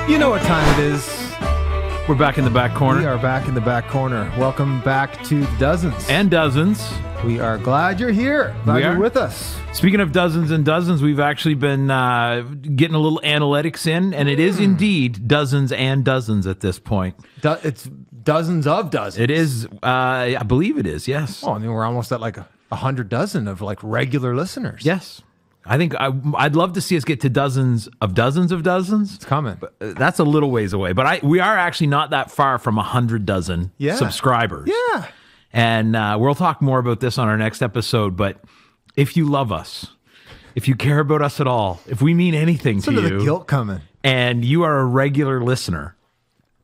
You know what time it is. We're back in the back corner. We are back in the back corner. Welcome back to Dozens. And Dozens. We are glad you're here. Glad you're with us. Speaking of Dozens and Dozens, we've actually been getting a little analytics in, and it is indeed dozens and dozens at this point. It's dozens of dozens. It is, I believe it is, yes. Oh, I mean, we're almost at like 100 dozen of like regular listeners. Yes. I think I'd love to see us get to dozens of dozens of dozens. It's coming. But that's a little ways away. But we are actually not that far from 100 dozen subscribers. Yeah. And we'll talk more about this on our next episode. But if you love us, if you care about us at all, if we mean anything to you, the guilt coming, and you are a regular listener,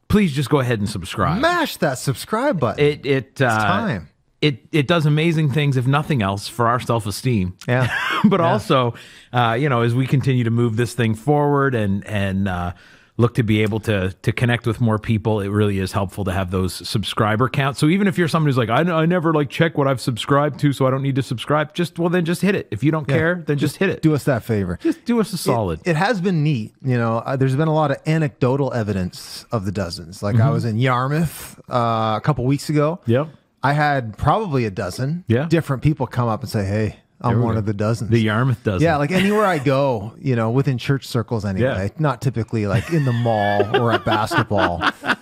please just go ahead and subscribe. Mash that subscribe button. It's time. It does amazing things, if nothing else, for our self-esteem. Yeah. But also, as we continue to move this thing forward and look to be able to connect with more people, it really is helpful to have those subscriber counts. So even if you're somebody who's like, I never check what I've subscribed to, so I don't need to subscribe, then just hit it. If you don't care, then just hit it. Do us that favor. Just do us a solid. It has been neat. There's been a lot of anecdotal evidence of the dozens. I was in Yarmouth a couple weeks ago. Yep. I had probably a dozen different people come up and say, hey, I'm one of the dozens. The Yarmouth dozen. Yeah, anywhere I go, within church circles anyway, not typically in the mall or at basketball.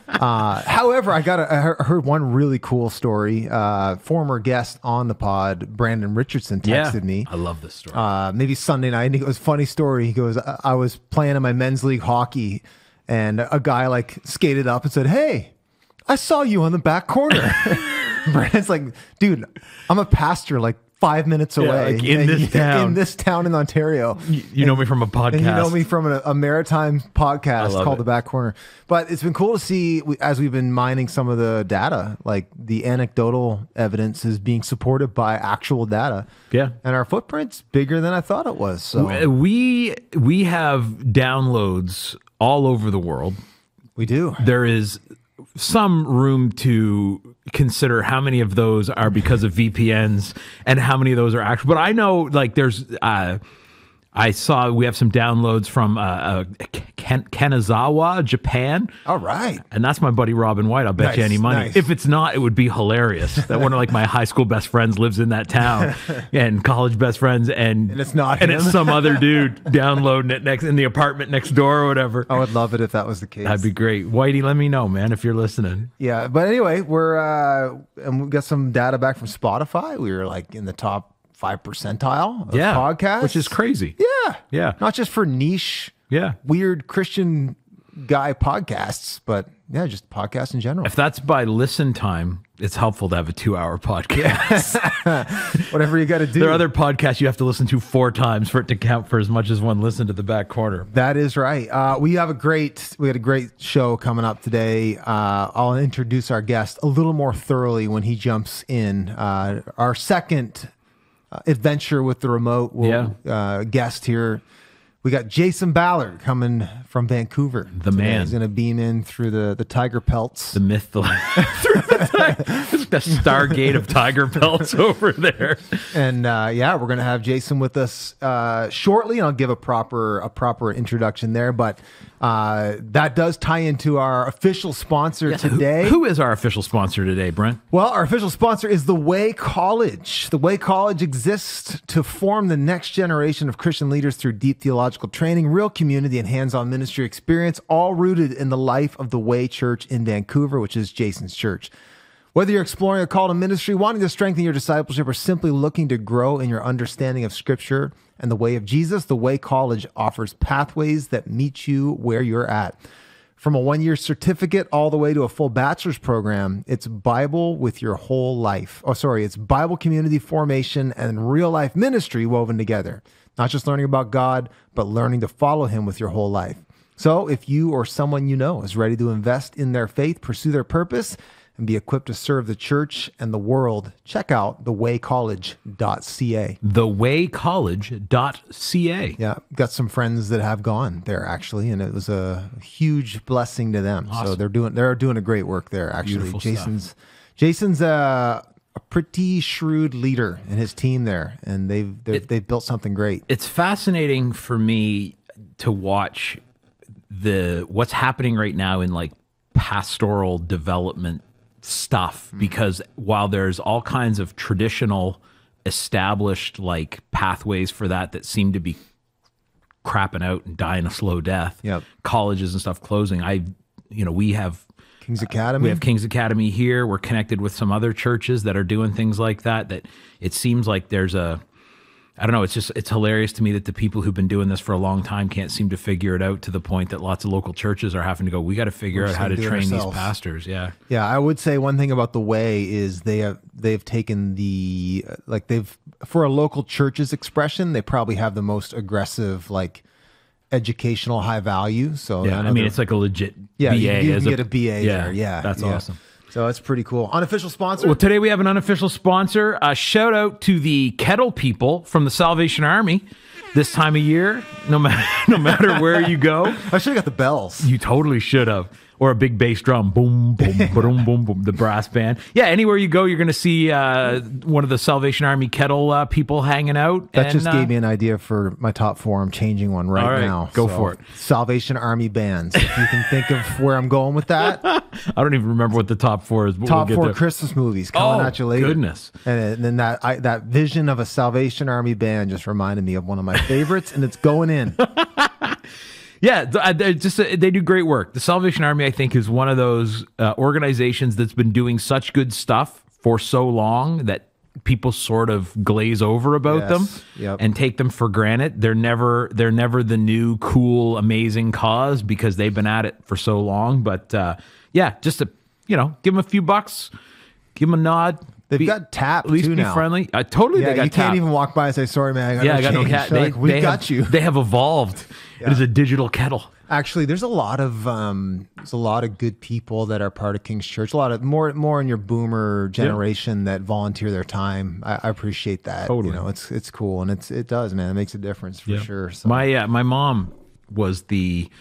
However, I heard one really cool story. Former guest on the pod, Brandon Richardson, texted me. I love this story. Maybe Sunday night. And it was a funny story. He goes, I was playing in my men's league hockey and a guy skated up and said, hey, I saw you on the back corner. Brandon's like, dude, I'm a pastor 5 minutes away. In this town in Ontario. You know me from a podcast. And you know me from a maritime podcast called The Back Corner. But it's been cool to see, as we've been mining some of the data, the anecdotal evidence is being supported by actual data. Yeah. And our footprint's bigger than I thought it was. So we have downloads all over the world. We do. There is some room to consider how many of those are because of VPNs and how many of those are actual. But I know there's I saw we have some downloads from Kanazawa, Japan. All right. And that's my buddy Robin White. I'll bet you any money. Nice. If it's not, it would be hilarious. That one of my high school best friends lives in that town and college best friends. And it's not and him. It's some other dude downloading it in the apartment next door or whatever. I would love it if that was the case. That'd be great. Whitey, let me know, man, if you're listening. Yeah. But anyway, and we got some data back from Spotify. We were in the top 5 percentile of podcasts, which is crazy. Yeah. Not just for niche, weird Christian guy podcasts, but just podcasts in general. If that's by listen time, it's helpful to have a 2-hour podcast. Whatever you got to do. There are other podcasts you have to listen to 4 times for it to count for as much as one listen to The Back Corner. That is right. We had a great show coming up today. I'll introduce our guest a little more thoroughly when he jumps in. Our second adventure with the remote guest here. We got Jason Ballard coming from Vancouver. The man. He's going to beam in through the tiger pelts. The myth. Through the Stargate of tiger pelts over there. And we're going to have Jason with us shortly. And I'll give a proper introduction there. But that does tie into our official sponsor today. Who is our official sponsor today, Brent? Well, our official sponsor is The Way College. The Way College exists to form the next generation of Christian leaders through deep theological training, real community, and hands-on ministry experience, all rooted in the life of the Way Church in Vancouver, which is Jason's church. Whether you're exploring a call to ministry, wanting to strengthen your discipleship, or simply looking to grow in your understanding of Scripture and the way of Jesus, The Way College offers pathways that meet you where you're at. From a 1-year certificate all the way to a full bachelor's program, it's Bible with your whole life. It's Bible community formation and real-life ministry woven together. Not just learning about God, but learning to follow Him with your whole life. So if you or someone you know is ready to invest in their faith, pursue their purpose, and be equipped to serve the church and the world, check out thewaycollege.ca. Thewaycollege.ca. Yeah, got some friends that have gone there actually, and it was a huge blessing to them. Awesome. So they're doing a great work there actually. Beautiful Jason's a pretty shrewd leader in his team there, and they've built something great. It's fascinating for me to watch what's happening right now in like pastoral development stuff, because while there's all kinds of traditional established like pathways for that seem to be crapping out and dying a slow death, colleges and stuff closing, we have King's Academy. We have King's Academy here. We're connected with some other churches that are doing things like that it seems like there's I don't know. It's hilarious to me that the people who've been doing this for a long time can't seem to figure it out, to the point that lots of local churches are having to go, we got to figure out how to train these pastors. Yeah. Yeah. I would say one thing about the Way is they've taken for a local church's expression, they probably have the most aggressive, like, educational high value. So yeah, I mean, it's like a legit BA. You can get a BA there. Yeah. That's awesome. So that's pretty cool. Unofficial sponsor? Well, today we have an unofficial sponsor. A shout out to the kettle people from the Salvation Army. This time of year, no matter where you go. I should have got the bells. You totally should have. Or a big bass drum. Boom, boom, boom, boom, boom. The brass band. Yeah, anywhere you go, you're going to see one of the Salvation Army kettle people hanging out. That just gave me an idea for my top 4. I'm changing one right now. Go for it. Salvation Army bands. If you can think of where I'm going with that. I don't even remember what the top 4 is. But top 4 Christmas movies coming at you later. Goodness. And then that vision of a Salvation Army band just reminded me of one of my favorites, and it's going in. Yeah, they do great work. The Salvation Army, I think, is one of those organizations that's been doing such good stuff for so long that people sort of glaze over about them and take them for granted. They're never the new, cool, amazing cause because they've been at it for so long. But just to give them a few bucks, give them a nod. They've got tap at least too be now. Totally. They got you tap. Can't even walk by and say, "Sorry, man, I got no cat." We've got you. They have evolved. It is a digital kettle. Actually, there's a lot of good people that are part of King's Church. A lot of more in your boomer generation that volunteer their time. I appreciate that. Totally. It's cool, and it does, man. It makes a difference for sure. So. My mom was the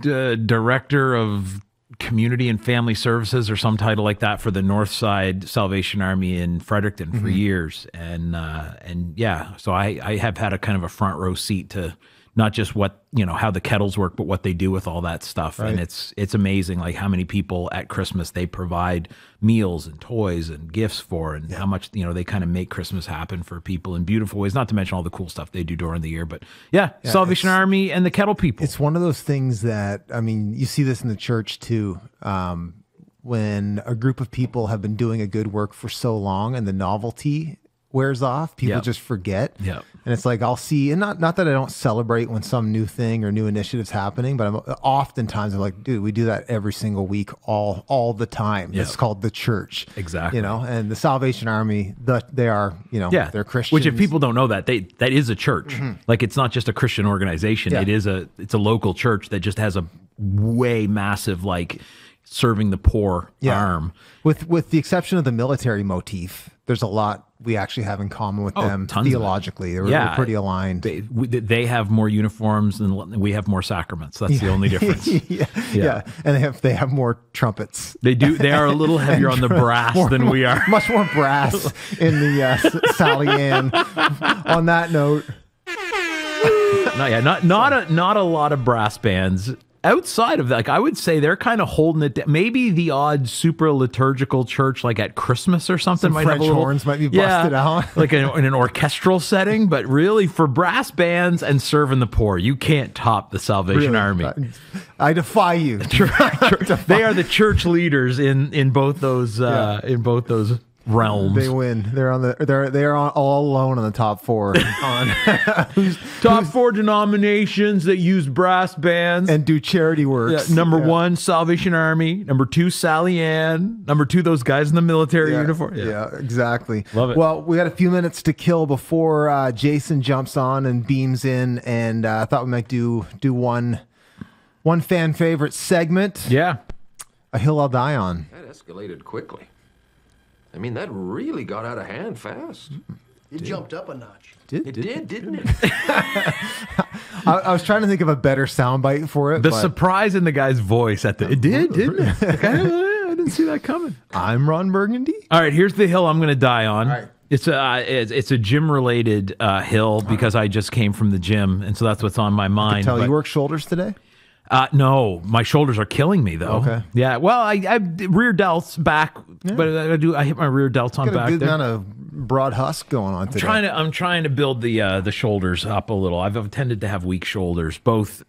director of Community and Family Services or some title like that for the North Side Salvation Army in Fredericton for years. And so I have had a kind of a front row seat to not just what, how the kettles work, but what they do with all that stuff. Right. And it's amazing, like how many people at Christmas they provide meals and toys and gifts for, and how much, they kind of make Christmas happen for people in beautiful ways, not to mention all the cool stuff they do during the year. But Salvation Army and the kettle people. It's one of those things that, I mean, you see this in the church too. When a group of people have been doing a good work for so long and the novelty wears off, people just forget. Yeah. And it's like, I'll see, and not that I don't celebrate when some new thing or new initiative's happening, but I'm like, dude, we do that every single week, all the time. It's called the church. Exactly. And the Salvation Army, they are, they're Christians. Which, if people don't know that is a church. Like, it's not just a Christian organization. Yeah. It's a local church that just has a way massive, like, serving the poor arm. With the exception of the military motif, there's a lot we actually have in common with them theologically. We're pretty aligned. They have more uniforms and we have more sacraments. That's the only difference. And they have more trumpets. They do. They are a little heavier on the brass than we are. Much more brass in the Sally Ann. On that note, not a lot of brass bands. Outside of that, like, I would say they're kind of holding it down. Maybe the odd super liturgical church, like at Christmas or something, might French have horns might be busted out, like in an orchestral setting. But really, for brass bands and serving the poor, you can't top the Salvation Army. I defy you. They are the church leaders in both those realms. They win. They are all alone on the top 4. Top 4 denominations that use brass bands and do charity works. Number 1, Salvation Army. Number 2, Sally Ann. Number 2, those guys in the military uniform. Yeah, exactly. Love it. Well, we got a few minutes to kill before Jason jumps on and beams in, and I thought we might do one fan favorite segment. Yeah, A Hill I'll Die On. That escalated quickly. I mean, that really got out of hand fast. It jumped up a notch. It did, didn't it? I was trying to think of a better soundbite for it. The surprise in the guy's voice it did, didn't it? I didn't see that coming. I'm Ron Burgundy. All right, here's the hill I'm going to die on. All right. It's a gym related hill because I just came from the gym, and so that's what's on my mind. You work shoulders today? No, my shoulders are killing me though. Okay. Yeah. Well, I rear delts back, but I hit my rear delts on Got a back good there. amount of broad husk going on today. I'm trying to build the shoulders up a little. I've tended to have weak shoulders, both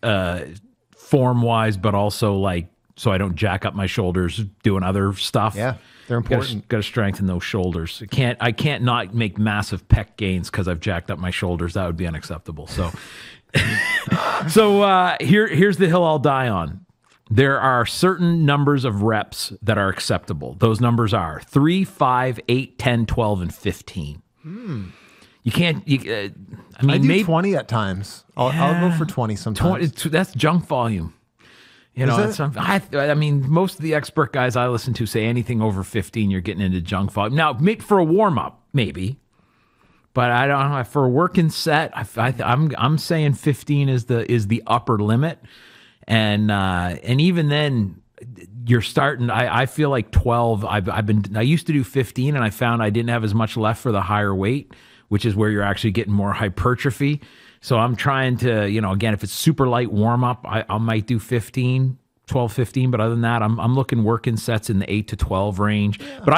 form wise, but also like so I don't jack up my shoulders doing other stuff. Yeah, they're important. Got to strengthen those shoulders. I can't not make massive pec gains because I've jacked up my shoulders. That would be unacceptable. So, here's the hill I'll die on. There are certain numbers of reps that are acceptable. Those numbers are 3, 5, 8, 10, 12, and 15. You can't. I do 20 at times. I'll go for 20 sometimes. 20, that's junk volume. You know, I mean, most of the expert guys I listen to say anything over 15, you're getting into junk volume. Now, for a warm up, maybe, but I don't know. For a working set, I'm saying 15 is the upper limit, and even then, you're starting. I feel like 12. I used to do 15, and I found I didn't have as much left for the higher weight, which is where you're actually getting more hypertrophy. So I'm trying to, again, if it's super light warm up, I might do 12, 15. But other than that, I'm looking working sets in the 8 to 12 range. Yeah. But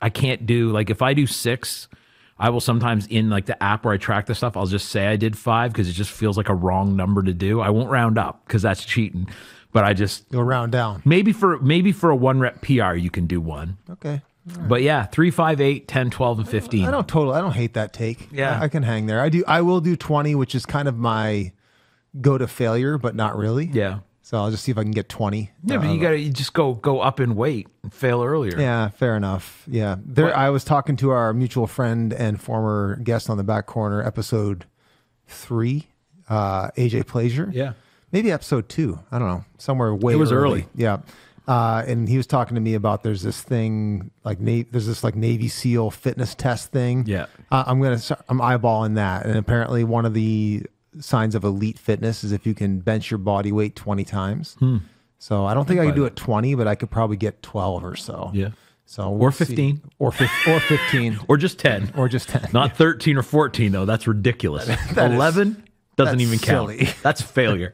I can't do, like if I do 6, I will sometimes in like the app where I track the stuff, I'll just say I did 5 because it just feels like a wrong number to do. I won't round up because that's cheating. But you'll round down. Maybe for a 1 rep PR, you can do 1. Okay. Right. But yeah, 3, 5, 8, 10, 12, and 15. I don't hate that take. Yeah. I can hang there. I will do 20, which is kind of my go to failure, but not really. Yeah. So I'll just see if I can get 20. Yeah, but you just go up in weight and fail earlier. Yeah, fair enough. Yeah. I was talking to our mutual friend and former guest on the back corner, episode 3, AJ Plaisir. Yeah. Maybe episode 2. I don't know. Somewhere way It was early. Yeah. And he was talking to me about there's this thing there's this Navy SEAL fitness test thing. Yeah. I'm eyeballing that, and apparently one of the signs of elite fitness is if you can bench your body weight 20 times. So I don't think I could do it 20, but I could probably get 12 or so. Yeah. So or 15 or 15 or just 10 or just 10. Not 13 or 14 though. That's ridiculous. 11. Doesn't even count. Silly. That's failure.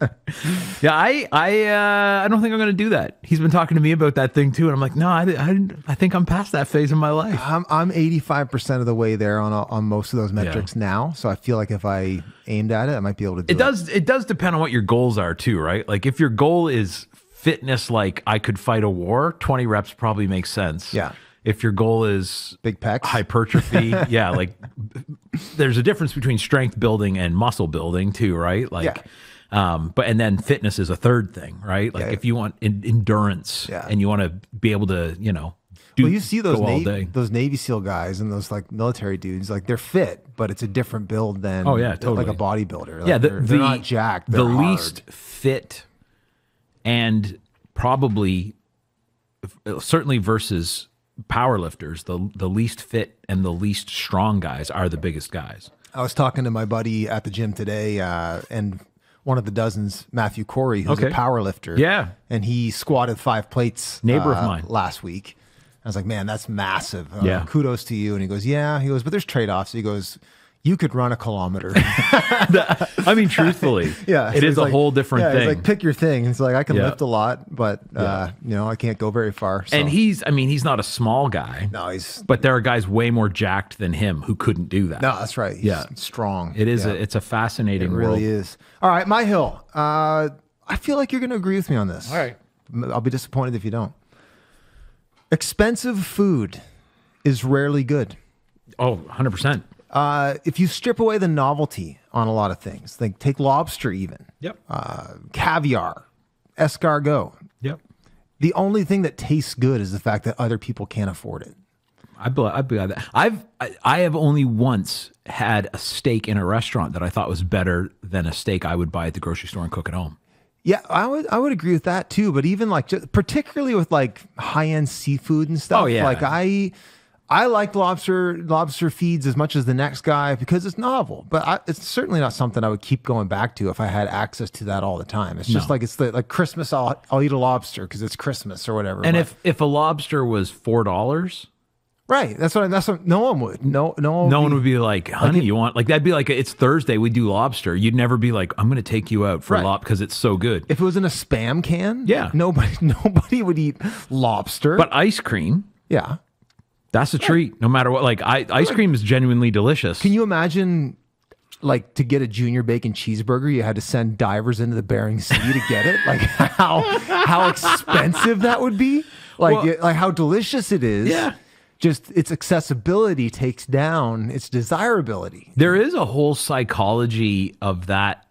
Yeah, I don't think I'm going to do that. He's been talking to me about that thing too, and I'm like, no, I think I'm past that phase in my life. I'm 85% of the way there on most of those metrics now. So I feel like if I aimed at it, I might be able to do it. It does depend on what your goals are too, right? Like if your goal is fitness, like I could fight a war, 20 reps probably makes sense. Yeah. If your goal is big pecs, hypertrophy, yeah, like there's a difference between strength building and muscle building too, right? Like, and then fitness is a third thing, right? Like if you want endurance and you want to be able to, you see those Navy SEAL guys and those like military dudes, like they're fit, but it's a different build than totally. like a bodybuilder. Like yeah, they're not jacked. The they're hard. Least fit, and probably certainly versus powerlifters, the least fit and the least strong guys are the biggest guys. I was talking to my buddy at the gym today, and one of the dozens, Matthew Corey, who's a power lifter. Yeah. And he squatted 5 plates neighbor of mine last week. I was like, man, that's massive. Yeah. Kudos to you. And he goes, but there's trade-offs. He goes, you could run a kilometer. I mean, truthfully, it is a whole different thing. He's like, pick your thing. It's like, I can lift a lot, but I can't go very far. So. And he's not a small guy. No, but there are guys way more jacked than him who couldn't do that. No, that's right. He's strong. It is. It's a fascinating world. It really is. All right, my hill. I feel like you're going to agree with me on this. All right. I'll be disappointed if you don't. Expensive food is rarely good. Oh, 100%. If you strip away the novelty on a lot of things, like take lobster even. Yep. Caviar, escargot. Yep. The only thing that tastes good is the fact that other people can't afford it. I believe that. I have only once had a steak in a restaurant that I thought was better than a steak I would buy at the grocery store and cook at home. Yeah, I would agree with that too. But even like, particularly with like high-end seafood and stuff. Oh yeah. Like I like lobster feeds as much as the next guy because it's novel, but it's certainly not something I would keep going back to if I had access to that all the time. It's just like Christmas. I'll eat a lobster because it's Christmas or whatever. And if a lobster was $4, Right. That's what no one would. No one would be like, honey, you want, like, that'd be like, it's Thursday, we do lobster. You'd never be like, I'm going to take you out for lobster because it's so good. If it was in a Spam can, yeah, nobody would eat lobster. But ice cream, yeah, that's a treat. No matter what, like ice cream is genuinely delicious. Can you imagine, like, to get a junior bacon cheeseburger, you had to send divers into the Bering Sea to get it? Like, how expensive that would be? Like, like how delicious it is. Yeah. Just its accessibility takes down its desirability. There is a whole psychology of that.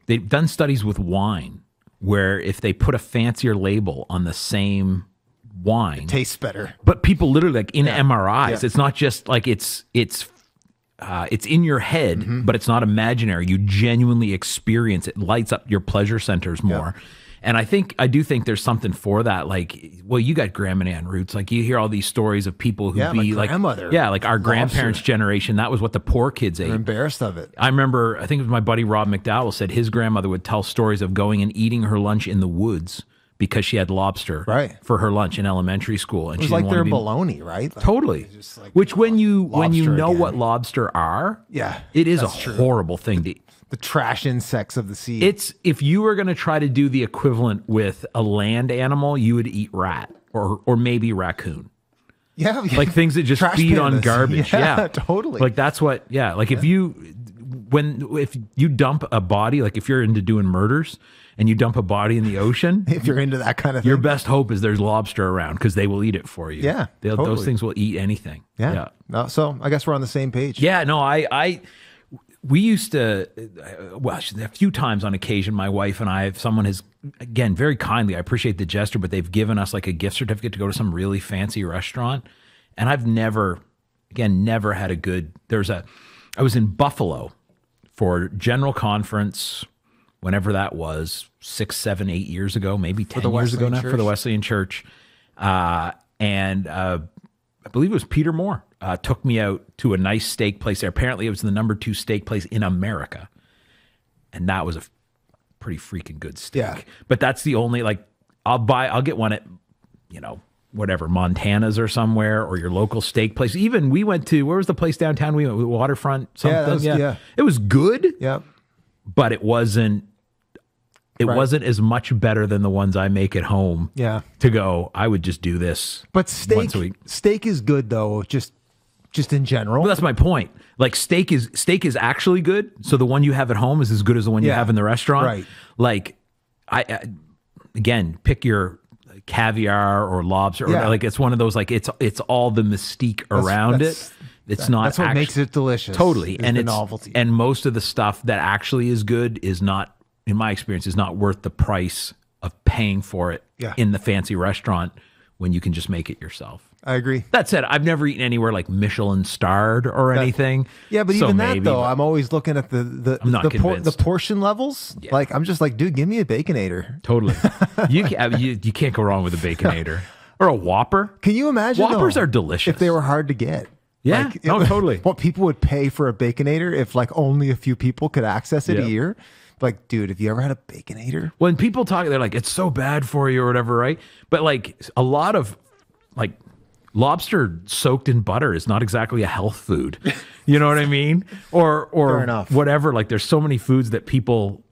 They've done studies with wine where if they put a fancier label on the same wine, it tastes better. But people literally, like, in MRIs, it's not just like it's in your head, but it's not imaginary. You genuinely experience it. Lights up your pleasure centers more. And I do think there's something for that. Like, well, you got Grandma and Ann roots. Like, you hear all these stories of people who be like, like our grandparents' generation. That was what the poor kids ate. They're embarrassed of it. I remember, I think it was my buddy Rob McDowell said his grandmother would tell stories of going and eating her lunch in the woods because she had lobster for her lunch in elementary school. And it was she like didn't their want to bologna, right? Like, totally. Like, which when you know again. what lobster are, it is a horrible thing to eat. The trash insects of the sea. It's, if you were going to try to do the equivalent with a land animal, you would eat rat or maybe raccoon. Yeah. Like things that just feed pandas. on garbage. Yeah, totally. Like that's what, like if you dump a body, like if you're into doing murders and you dump a body in the ocean, if you're into that kind of thing, your best hope is there's lobster around because they will eat it for you. Yeah. Those things will eat anything. Yeah. No, so I guess we're on the same page. Yeah. No, we used to, well, a few times on occasion, my wife and I, if someone has, again, very kindly, I appreciate the gesture, but they've given us like a gift certificate to go to some really fancy restaurant. And I've never had a good, I was in Buffalo for General Conference, whenever that was, 6, 7, 8 years ago, maybe 10 years ago now, for the Wesleyan Church. And I believe it was Peter Moore. Took me out to a nice steak place there. Apparently, it was the #2 steak place in America, and that was a pretty freaking good steak. Yeah. But that's the only, like, I'll get one at, whatever, Montana's or somewhere, or your local steak place. Even we went to, where was the place downtown? We went to Waterfront something. Yeah, it was good. Yeah, but it wasn't. It wasn't as much better than the ones I make at home. Yeah. To go, I would just do this. But once a week. Steak is good though. Just in general. Well, that's my point. Like steak is actually good. So the one you have at home is as good as the one you have in the restaurant. Right. Like I again, pick your caviar or lobster. Or like it's one of those, like it's all the mystique around it. It's not. That's what makes it delicious. Totally. And the it's novelty. And most of the stuff that actually is good is not, in my experience, is not worth the price of paying for it in the fancy restaurant when you can just make it yourself. I agree. That said, I've never eaten anywhere like Michelin starred or anything. Yeah, but even that though, I'm always looking at the portion levels. Yeah. Like I'm just like, dude, give me a Baconator. Totally. You can't go wrong with a Baconator or a Whopper. Can you imagine? Whoppers are delicious if they were hard to get. Yeah, like, totally. What people would pay for a Baconator if like only a few people could access it a year. Like, dude, have you ever had a Baconator? When people talk, they're like, it's so bad for you or whatever, right? But like a lot of like lobster soaked in butter is not exactly a health food. You know what I mean? Or Fair enough. Whatever. Like there's so many foods that people,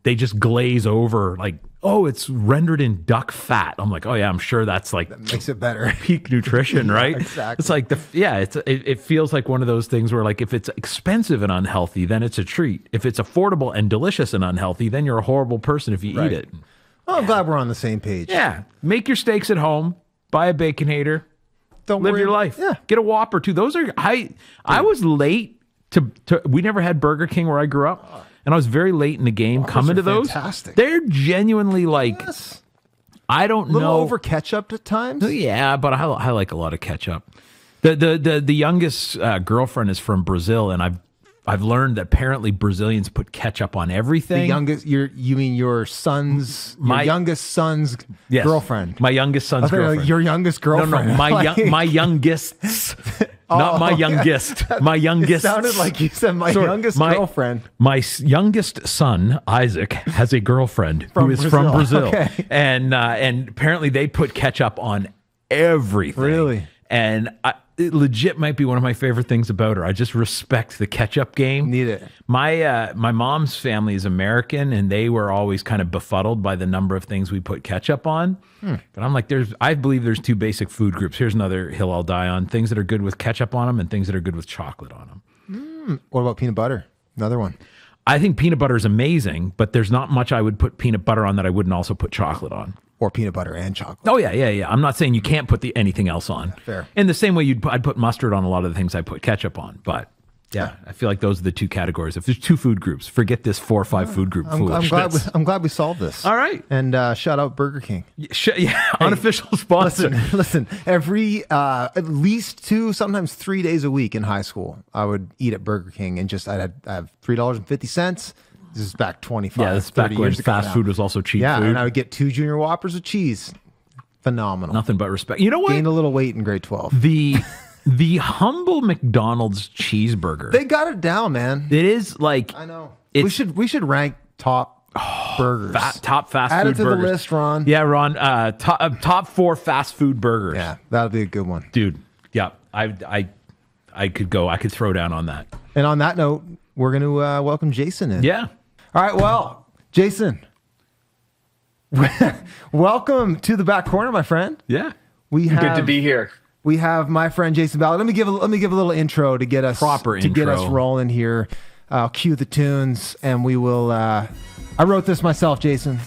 they just glaze over, like, oh, it's rendered in duck fat. I'm like, oh yeah, I'm sure that makes it better. Peak nutrition, right? Exactly. It's like it feels like one of those things where like if it's expensive and unhealthy, then it's a treat. If it's affordable and delicious and unhealthy, then you're a horrible person if you eat it. Well, I'm glad we're on the same page. Yeah. Make your steaks at home. Buy a Baconator. Don't live worry. your life. Yeah. Get a Whopper too. Those are I was late to we never had Burger King where I grew up. And I was very late in the game coming to those. Fantastic. They're genuinely like, I don't know. A little over ketchup at times. Yeah, but I like a lot of ketchup. The youngest girlfriend is from Brazil, and I've learned that apparently Brazilians put ketchup on everything. The youngest, you mean your son's, youngest son's girlfriend? My youngest son's girlfriend. Like your youngest girlfriend. No, my youngest's. Not my youngest. My youngest. It sounded like you said my youngest girlfriend. My youngest son, Isaac, has a girlfriend who is from Brazil. Okay. And apparently they put ketchup on everything. Really? And it legit might be one of my favorite things about her. I just respect the ketchup game. Need it. My mom's family is American, and they were always kind of befuddled by the number of things we put ketchup on. But I'm like, I believe there's two basic food groups. Here's another hill I'll die on: things that are good with ketchup on them, and things that are good with chocolate on them. What about peanut butter? Another one. I think peanut butter is amazing, but there's not much I would put peanut butter on that I wouldn't also put chocolate on. Or peanut butter and chocolate. Oh yeah. I'm not saying you can't put anything else on. Fair. In the same way I'd put mustard on a lot of the things I put ketchup on. But yeah, I feel like those are the two categories. If there's two food groups, forget this 4 or 5 food group foolishness. I'm glad we solved this. All right. And shout out Burger King. Unofficial sponsor. Listen. Every at least 2, sometimes 3 days a week in high school, I would eat at Burger King and I'd have $3.50. This is back 25. Yeah, this is back when years ago fast now. food was also cheap Yeah, food. and I would get 2 junior Whoppers with cheese. Phenomenal. Nothing but respect. You know what? Gained a little weight in grade 12. The humble McDonald's cheeseburger. They got it down, man. It is like I know. We should rank top burgers. top fast Add food it to burgers. the list, Ron. Yeah, Ron. Top 4 fast food burgers. Yeah, that'll be a good one. Dude. Yeah, I could go. I could throw down on that. And on that note, we're going to welcome Jason in. Yeah. All right. Well, Jason, welcome to the back corner, my friend. Yeah. Good to be here. We have my friend Jason Ballard. Let me give a little intro to get us get us rolling here. I'll cue the tunes, and we will. I wrote this myself, Jason.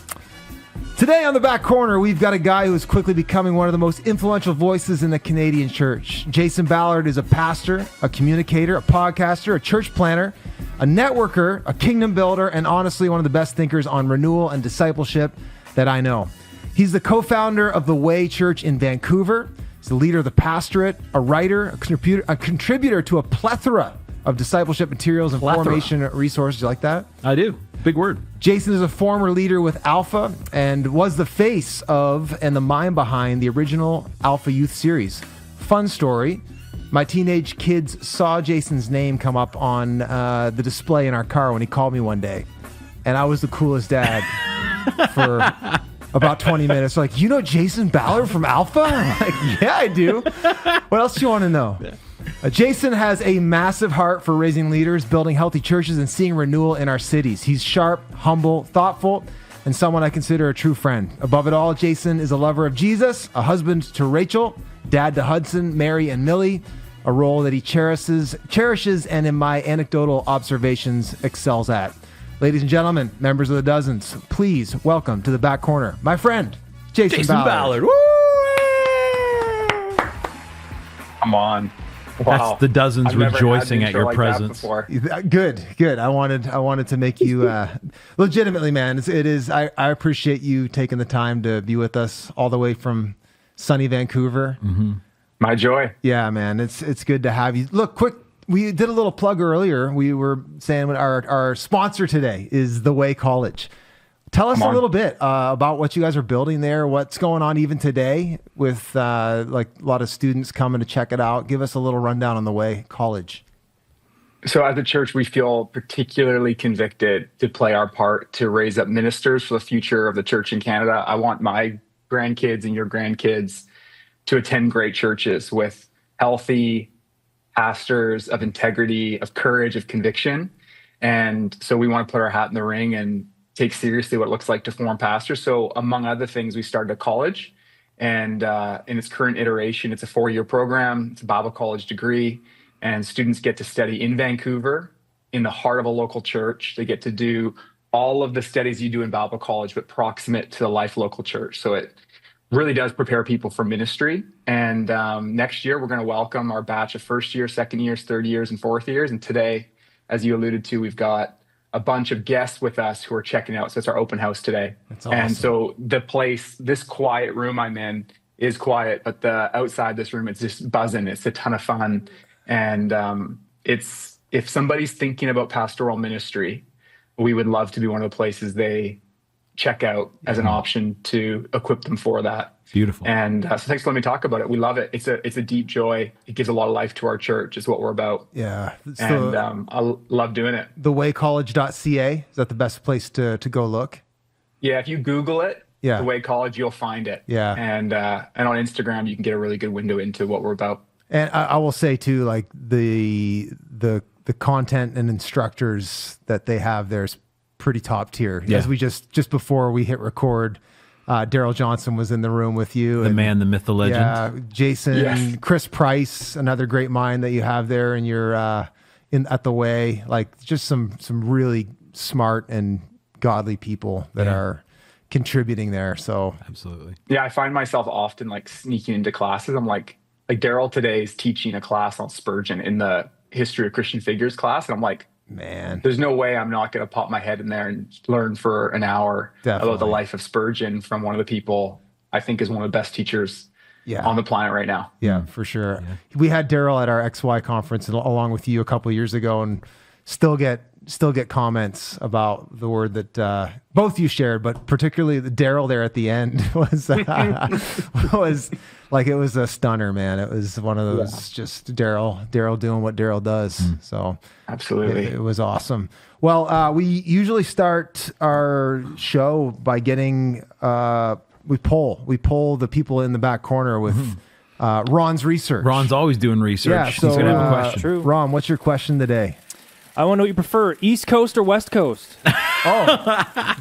Today on the back corner, we've got a guy who is quickly becoming one of the most influential voices in the Canadian church. Jason Ballard is a pastor, a communicator, a podcaster, a church planner, a networker, a kingdom builder, and honestly, one of the best thinkers on renewal and discipleship that I know. He's the co-founder of The Way Church in Vancouver. He's the leader of the Pastorate, a writer, a contributor to a plethora of discipleship materials and formation resources. You like that? I do. Big word. Jason is a former leader with Alpha and was the face of and the mind behind the original Alpha Youth series. Fun story. My teenage kids saw Jason's name come up on the display in our car when he called me one day. And I was the coolest dad for about 20 minutes. Like, you know Jason Ballard from Alpha? I'm like, yeah, I do. What else do you want to know? Jason has a massive heart for raising leaders, building healthy churches, and seeing renewal in our cities. He's sharp, humble, thoughtful, and someone I consider a true friend. Above it all, Jason is a lover of Jesus, a husband to Rachel, dad to Hudson, Mary, and Millie, a role that he cherishes, and in my anecdotal observations, excels at. Ladies and gentlemen, members of the Dozens, please welcome to the back corner, my friend, Jason Ballard. Woo! Come on. Wow. That's the Dozens I've never rejoicing had at your an intro like that presence. before. Good. I wanted to make you legitimately, man. It is. I appreciate you taking the time to be with us all the way from sunny Vancouver. Mm-hmm. My joy. Yeah, man. It's good to have you. Look, quick. We did a little plug earlier. We were saying our sponsor today is The Way College. Tell us a little bit about what you guys are building there, what's going on even today with like a lot of students coming to check it out. Give us a little rundown on The Way College. So as a church, we feel particularly convicted to play our part to raise up ministers for the future of the church in Canada. I want my grandkids and your grandkids to attend great churches with healthy pastors of integrity, of courage, of conviction. And so we want to put our hat in the ring and take seriously what it looks like to form pastors. So among other things, we started a college, and in its current iteration, it's a 4-year program. It's a Bible college degree, and students get to study in Vancouver in the heart of a local church. They get to do all of the studies you do in Bible college, but proximate to the life local church. So it really does prepare people for ministry. And next year, we're going to welcome our batch of first year, second years, third years, and fourth years. And today, as you alluded to, we've got a bunch of guests with us who are checking out. So it's our open house today. That's awesome. And so the place, this quiet room I'm in is quiet, but the outside this room, it's just buzzing. It's a ton of fun. And it's, if somebody's thinking about pastoral ministry, we would love to be one of the places they check out as an option to equip them for that. Beautiful. And so thanks for letting me talk about it. We love it. It's a deep joy. It gives a lot of life to our church. Is what we're about. Yeah. And I love doing it. Thewaycollege.ca, is that the best place to go look? Yeah, if you Google it, Yeah. The Way College, you'll find it. Yeah. And on Instagram, you can get a really good window into what we're about. And I will say too, like the content and instructors that they have there is pretty top tier. Yeah. As we just before we hit record, Daryl Johnson was in the room with you. The man, the myth, the legend. Yeah, Jason, Yes. Chris Price, another great mind that you have there, and you're at the Way. Like just some really smart and godly people that are contributing there. So Absolutely. Yeah, I find myself often like sneaking into classes. I'm like Daryl today is teaching a class on Spurgeon in the History of Christian Figures class. And I'm like, man, there's no way I'm not going to pop my head in there and learn for an hour Definitely. about the life of Spurgeon from one of the people I think is one of the best teachers on the planet right now. Yeah, for sure. We had Daryl at our XY conference along with you a couple of years ago, and still get comments about the word that both you shared, but particularly the Daryl there at the end was like, it was a stunner, man. It was one of those just Daryl doing what Daryl does. So Absolutely. it was awesome. Well, we usually start our show by getting we poll the people in the back corner with Ron's research. Ron's always doing research. Yeah, so He's going to have a question. True. Ron, what's your question today? I want to know what you prefer, East Coast or West Coast?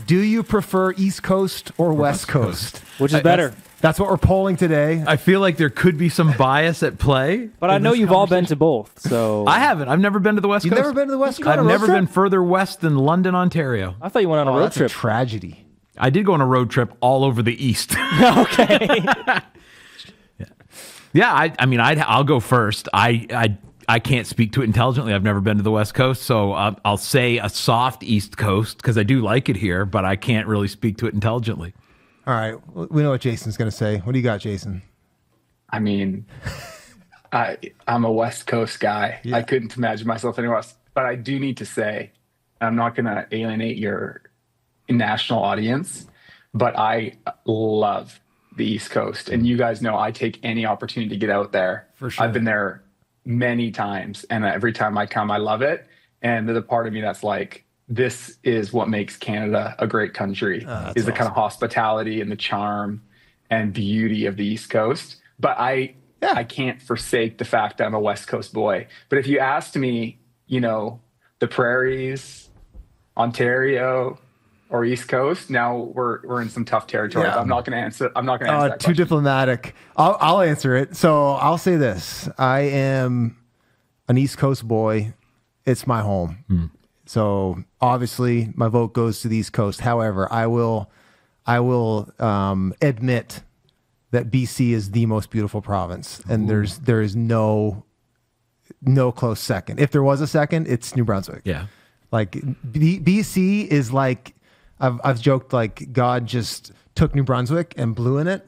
Do you prefer East Coast or West Coast? Which is better? That's what we're polling today. I feel like there could be some bias at play. But I in know this you've all been conversation. to both, so... I haven't. I've never been to the West You've Coast. never been to the West Coast? I've on a road never trip? been further west than London, Ontario. I thought you went on a road That's trip. a tragedy. I did go on a road trip all over the East. Okay. Yeah, I mean, I'll go first. I can't speak to it intelligently. I've never been to the West Coast, so I'll say a soft East Coast because I do like it here, but I can't really speak to it intelligently. All right. We know what Jason's going to say. What do you got, Jason? I mean, I'm a West Coast guy. Yeah. I couldn't imagine myself anywhere else. But I do need to say, I'm not going to alienate your national audience, but I love the East Coast. And you guys know I take any opportunity to get out there. For sure. I've been there many times, and every time I come, I love it. And there's a part of me that's like, this is what makes Canada a great country, is the kind of hospitality and the charm and beauty of the East Coast. But I can't forsake the fact that I'm a West Coast boy. But if you asked me, the prairies, Ontario, or East Coast, now we're in some tough territory. Yeah. I'm not going to answer. I'm not going to answer that Too question. diplomatic. I'll answer it. So I'll say this. I am an East Coast boy. It's my home. So obviously my vote goes to the East Coast. However, I will admit that BC is the most beautiful province, and there is no close second. If there was a second, it's New Brunswick. Yeah. Like BC is like, I've joked like God just took New Brunswick and blew in it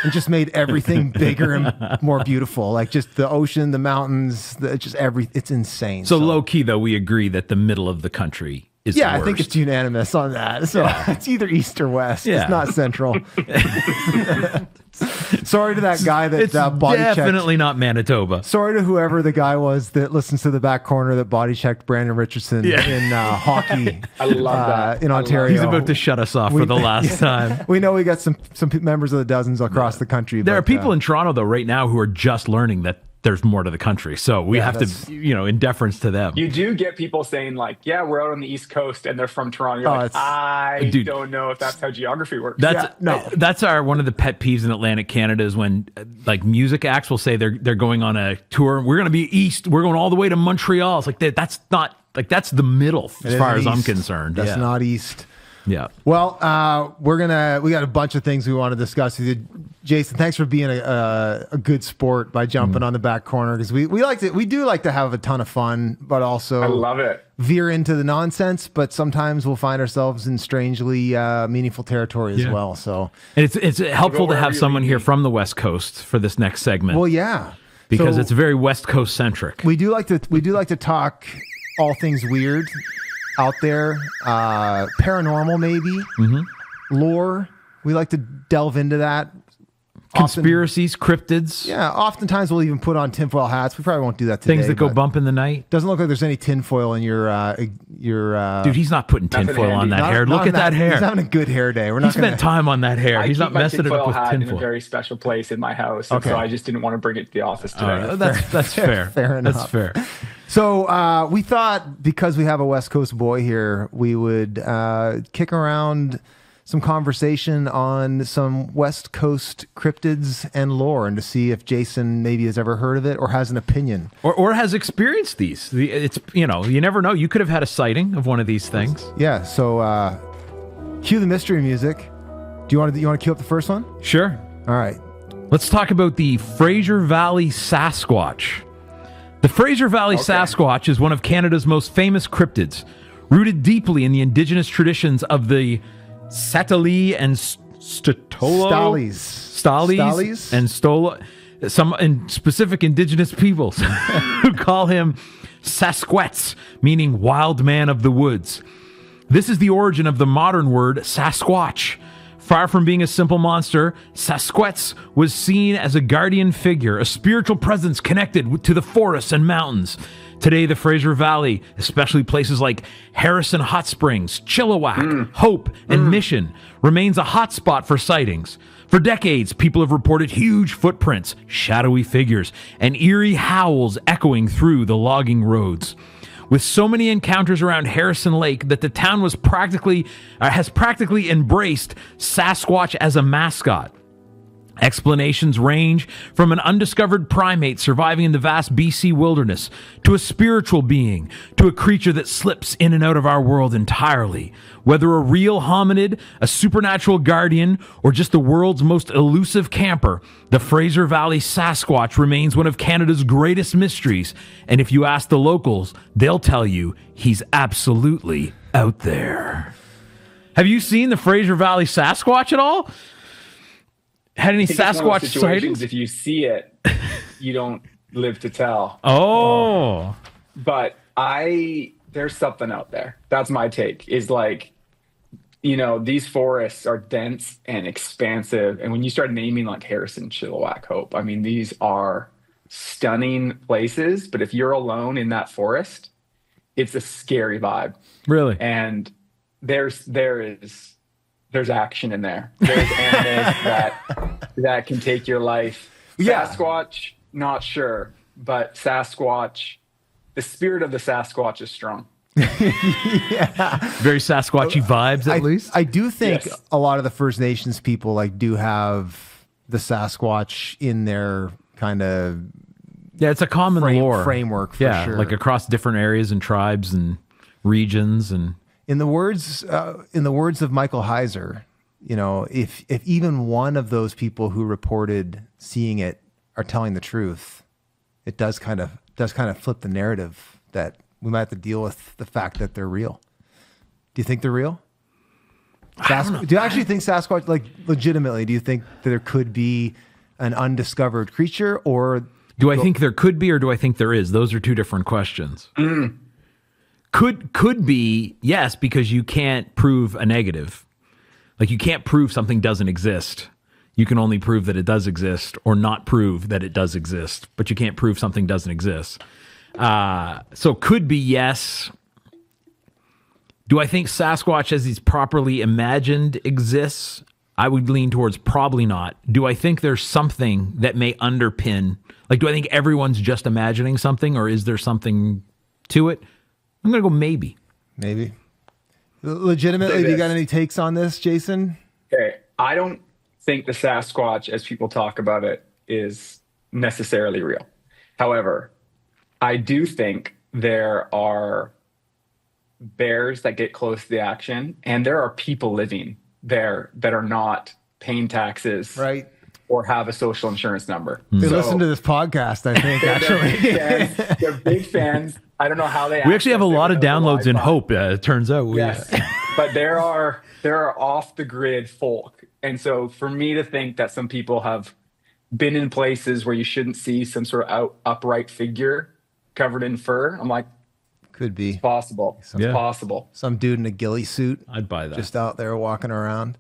and just made everything bigger and more beautiful. Like just the ocean, the mountains, it's insane. So low key, though, we agree that the middle of the country is the I worst. think it's unanimous on that. So it's either east or west. Yeah. It's not central. Sorry to that guy that It's body checked. definitely not Manitoba. Sorry to whoever the guy was that listens to the back corner that body checked Brandon Richardson in hockey. I love that. In I love Ontario. He's about to shut us off for the last time. We know we got some members of the dozens across the country. There but, are people in Toronto, though, right now who are just learning that there's more to the country. So we have that's- to, in deference to them. You do get people saying like, yeah, we're out on the East Coast and they're from Toronto. You're like, I Dude. don't know if that's how geography works. That's our one of the pet peeves in Atlantic Canada is when like music acts will say they're going on a tour. We're going to be east. We're going all the way to Montreal. It's like that's not like that's the middle as far as I'm concerned. That's not east. Yeah. Well, we got a bunch of things we want to discuss with you. Jason, thanks for being a good sport by jumping on the back corner, because we do like to have a ton of fun, but also I love it. veer into the nonsense, but sometimes we'll find ourselves in strangely meaningful territory as well. So And it's helpful to have wherever you someone lead here me. from the West Coast for this next segment. well, yeah, because So it's very West Coast centric. we do like to talk all things weird out there, paranormal maybe, lore. We like to delve into that. Conspiracies, cryptids, Yeah, oftentimes we'll even put on tinfoil hats. We probably won't do that today. things that go but bump in the night. Doesn't look like there's any tinfoil in your Dude, he's not putting Nothing tinfoil on handy. that hair. Look at that hair. He's having a good hair day. We're He not going spent time on that hair. I He's keep not my messing it up tinfoil with hat in a tinfoil. very special place in my house, and Okay. so I just didn't want to bring it to the office today. That's fair. Fair enough. That's fair. So we thought because we have a West Coast boy here, we would kick around some conversation on some West Coast cryptids and lore, and to see if Jason maybe has ever heard of it or has an opinion. Or has experienced these. It's, you never know. You could have had a sighting of one of these things. Yeah. So cue the mystery music. Do you want to cue up the first one? Sure. All right. Let's talk about the Fraser Valley Sasquatch. The Fraser Valley Sasquatch is one of Canada's most famous cryptids, rooted deeply in the indigenous traditions of the Satali and Stalis and Stola, some specific indigenous peoples who call him Sasquatch, meaning wild man of the woods. This is the origin of the modern word Sasquatch. Far from being a simple monster, Sasquatch was seen as a guardian figure, a spiritual presence connected to the forests and mountains. Today, the Fraser Valley, especially places like Harrison Hot Springs, Chilliwack, Hope, and Mission, remains a hotspot for sightings. For decades, people have reported huge footprints, shadowy figures, and eerie howls echoing through the logging roads. With so many encounters around Harrison Lake that the town has practically embraced Sasquatch as a mascot. Explanations range from an undiscovered primate surviving in the vast BC wilderness, to a spiritual being, to a creature that slips in and out of our world entirely. Whether a real hominid, a supernatural guardian, or just the world's most elusive camper, the Fraser Valley Sasquatch remains one of Canada's greatest mysteries. And if you ask the locals, they'll tell you he's absolutely out there. Have you seen the Fraser Valley Sasquatch at all? Had any I think it's one of Sasquatch those situations, sightings? if you see it, you don't live to tell. Oh. But there's something out there. That's my take, is like, these forests are dense and expansive. And when you start naming like Harrison, Chilliwack, Hope, I mean, these are stunning places. But if you're alone in that forest, it's a scary vibe. Really? And there's action in there. There's animals that can take your life. Yeah. Sasquatch, not sure, but Sasquatch, the spirit of the Sasquatch is strong. Very Sasquatchy vibes, at least. I do think Yes. a lot of the First Nations people do have the Sasquatch in their kind of Yeah, it's a common lore framework for sure. like across different areas and tribes and regions. And in the words of Michael Heiser, if even one of those people who reported seeing it are telling the truth, it does kind of flip the narrative that we might have to deal with the fact that they're real. Do you think they're real? Do you actually think Sasquatch, legitimately, do you think that there could be an undiscovered creature, or do I think there could be, or do I think there is? Those are two different questions. Could be, yes, because you can't prove a negative. Like, you can't prove something doesn't exist. You can only prove that it does exist, or not prove that it does exist, but you can't prove something doesn't exist. So could be, yes. Do I think Sasquatch, as he's properly imagined, exists? I would lean towards probably not. Do I think there's something that may underpin? Do I think everyone's just imagining something, or is there something to it? I'm going to go maybe. maybe? Legitimately, do you got any takes on this, Jason? Okay, I don't think the Sasquatch, as people talk about it, is necessarily real. However, I do think there are bears that get close to the action, and there are people living there that are not paying taxes, Right. or have a social insurance number. They So listen to this podcast, I think, actually. they're big fans. I don't know how they. We actually have a access it lot of without the downloads in Wi-Fi. Hope. It turns out. Yes, but there are off the grid folk, and so for me to think that some people have been in places where you shouldn't see some sort of upright figure covered in fur, I'm like, Could be possible. It's Yeah. possible. some dude in a ghillie suit I'd buy that. just out there walking around.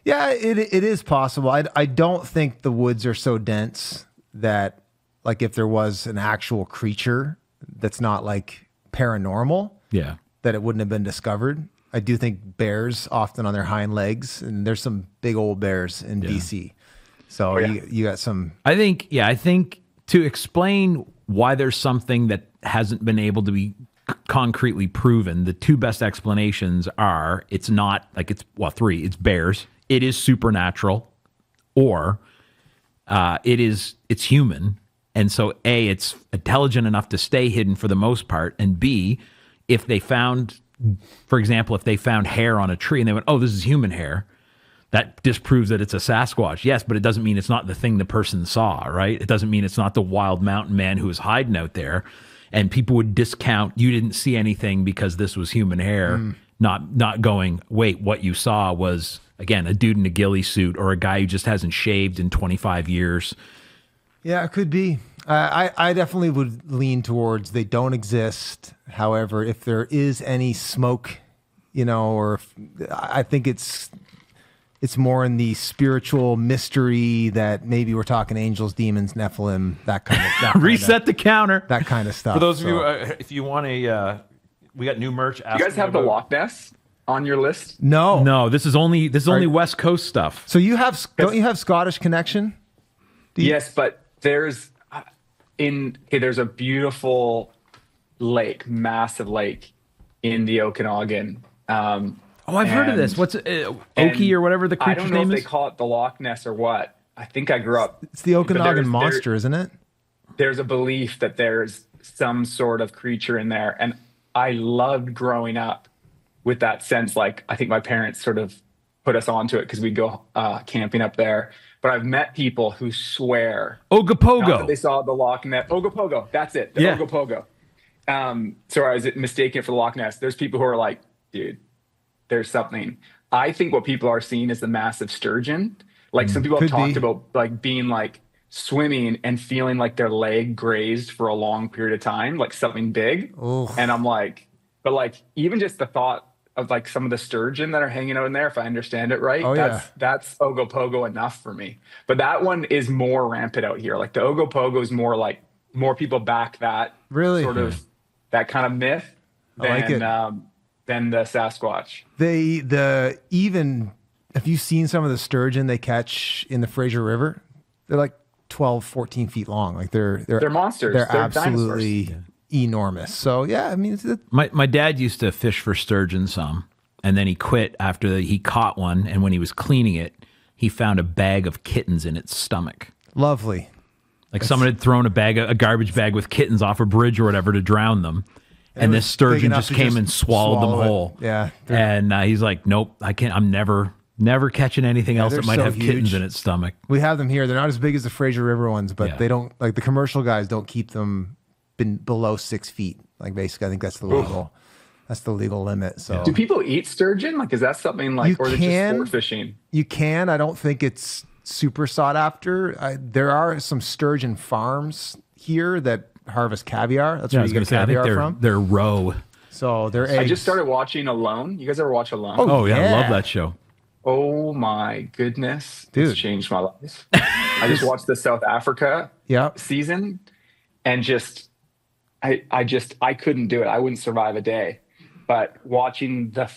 Yeah, it is possible. I don't think the woods are so dense that, like, if there was an actual creature that's not like paranormal, Yeah. that it wouldn't have been discovered. I do think bears often on their hind legs, and there's some big old bears in BC. So you got some. I think to explain why there's something that hasn't been able to be concretely proven, the two best explanations are it's not like three. It's bears. It is supernatural, or it's human. And so A, it's intelligent enough to stay hidden for the most part. And B, if they found, for example, if they found hair on a tree and they went, oh, this is human hair, that disproves that it's a Sasquatch. Yes, but it doesn't mean it's not the thing the person saw, right? It doesn't mean it's not the wild mountain man who was hiding out there. And people would discount, you didn't see anything because this was human hair, not going, wait, what you saw was, again, a dude in a ghillie suit or a guy who just hasn't shaved in 25 years. Yeah, it could be. I definitely would lean towards they don't exist. However, if there is any smoke, I think it's more in the spiritual mystery that maybe we're talking angels, demons, Nephilim, that kind of Reset the counter. that kind of stuff. For those of you, if you want we got new merch. You guys have the Loch Ness on your list? no. This is only West Coast stuff. So don't you have Scottish connection? Yes, but there's a beautiful lake, massive lake in the Okanagan. I've heard of this. What's Oki or whatever the creature's name is? I don't know if they call it the Loch Ness or what. I think I grew up. It's the Okanagan monster, isn't it? There's a belief that there's some sort of creature in there. And I loved growing up with that sense. Like, I think my parents sort of put us onto it because we'd go camping up there. But I've met people who swear Ogopogo. not that they saw the Loch Ness. Ogopogo. That's it. The Ogopogo. So I was mistaken for the Loch Ness. There's people who are like, dude, there's something. I think what people are seeing is the massive sturgeon. Like some people have talked about like being like swimming and feeling like their leg grazed for a long period of time, like something big. Oof. And I'm like, but like even just the thought of like some of the sturgeon that are hanging out in there, if I understand it right, that's Ogopogo enough for me. But that one is more rampant out here. Like the Ogopogo is more like more people back that really sort of that kind of myth than the Sasquatch. Even have you seen some of the sturgeon they catch in the Fraser River? They're like 12, 14 feet long. Like they're monsters. They're They're absolutely enormous. So yeah, I mean, my dad used to fish for sturgeon some, and then he quit after he caught one. And when he was cleaning it, he found a bag of kittens in its stomach. Lovely. Like someone had thrown a garbage bag with kittens off a bridge or whatever to drown them. And this sturgeon just came and swallowed them whole. Yeah. And he's like, nope, I can't. I'm never catching anything else that might have kittens in its stomach. We have them here. They're not as big as the Fraser River ones, but they don't, like the commercial guys don't keep them below 6 feet. Like basically, I think that's the legal. That's the legal limit. So, do people eat sturgeon? Like, is that something like, or is it just sport fishing? You can. I don't think it's super sought after. There are some sturgeon farms here that harvest caviar. That's where you get caviar from. They're roe. So they're eggs. I just started watching Alone. You guys ever watch Alone? Oh yeah, I love that show. Oh my goodness, dude, it's changed my life. I just watched the South Africa season, and I couldn't do it. I wouldn't survive a day. But watching the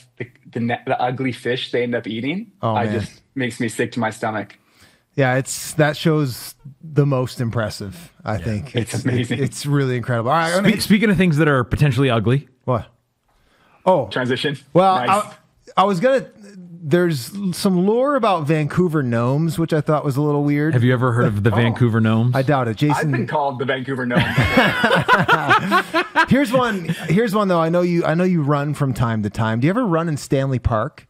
ugly fish they end up eating, just makes me sick to my stomach. Yeah, that show's the most impressive, I think. It's amazing. It's really incredible. All right, speaking of things that are potentially ugly. What? Oh. Transition. Well, nice. I was going to... There's some lore about Vancouver gnomes, which I thought was a little weird. Have you ever heard of the Vancouver gnomes? I doubt it. Jason... I've been called the Vancouver gnome. Here's one, though. I know you run from time to time. Do you ever run in Stanley Park?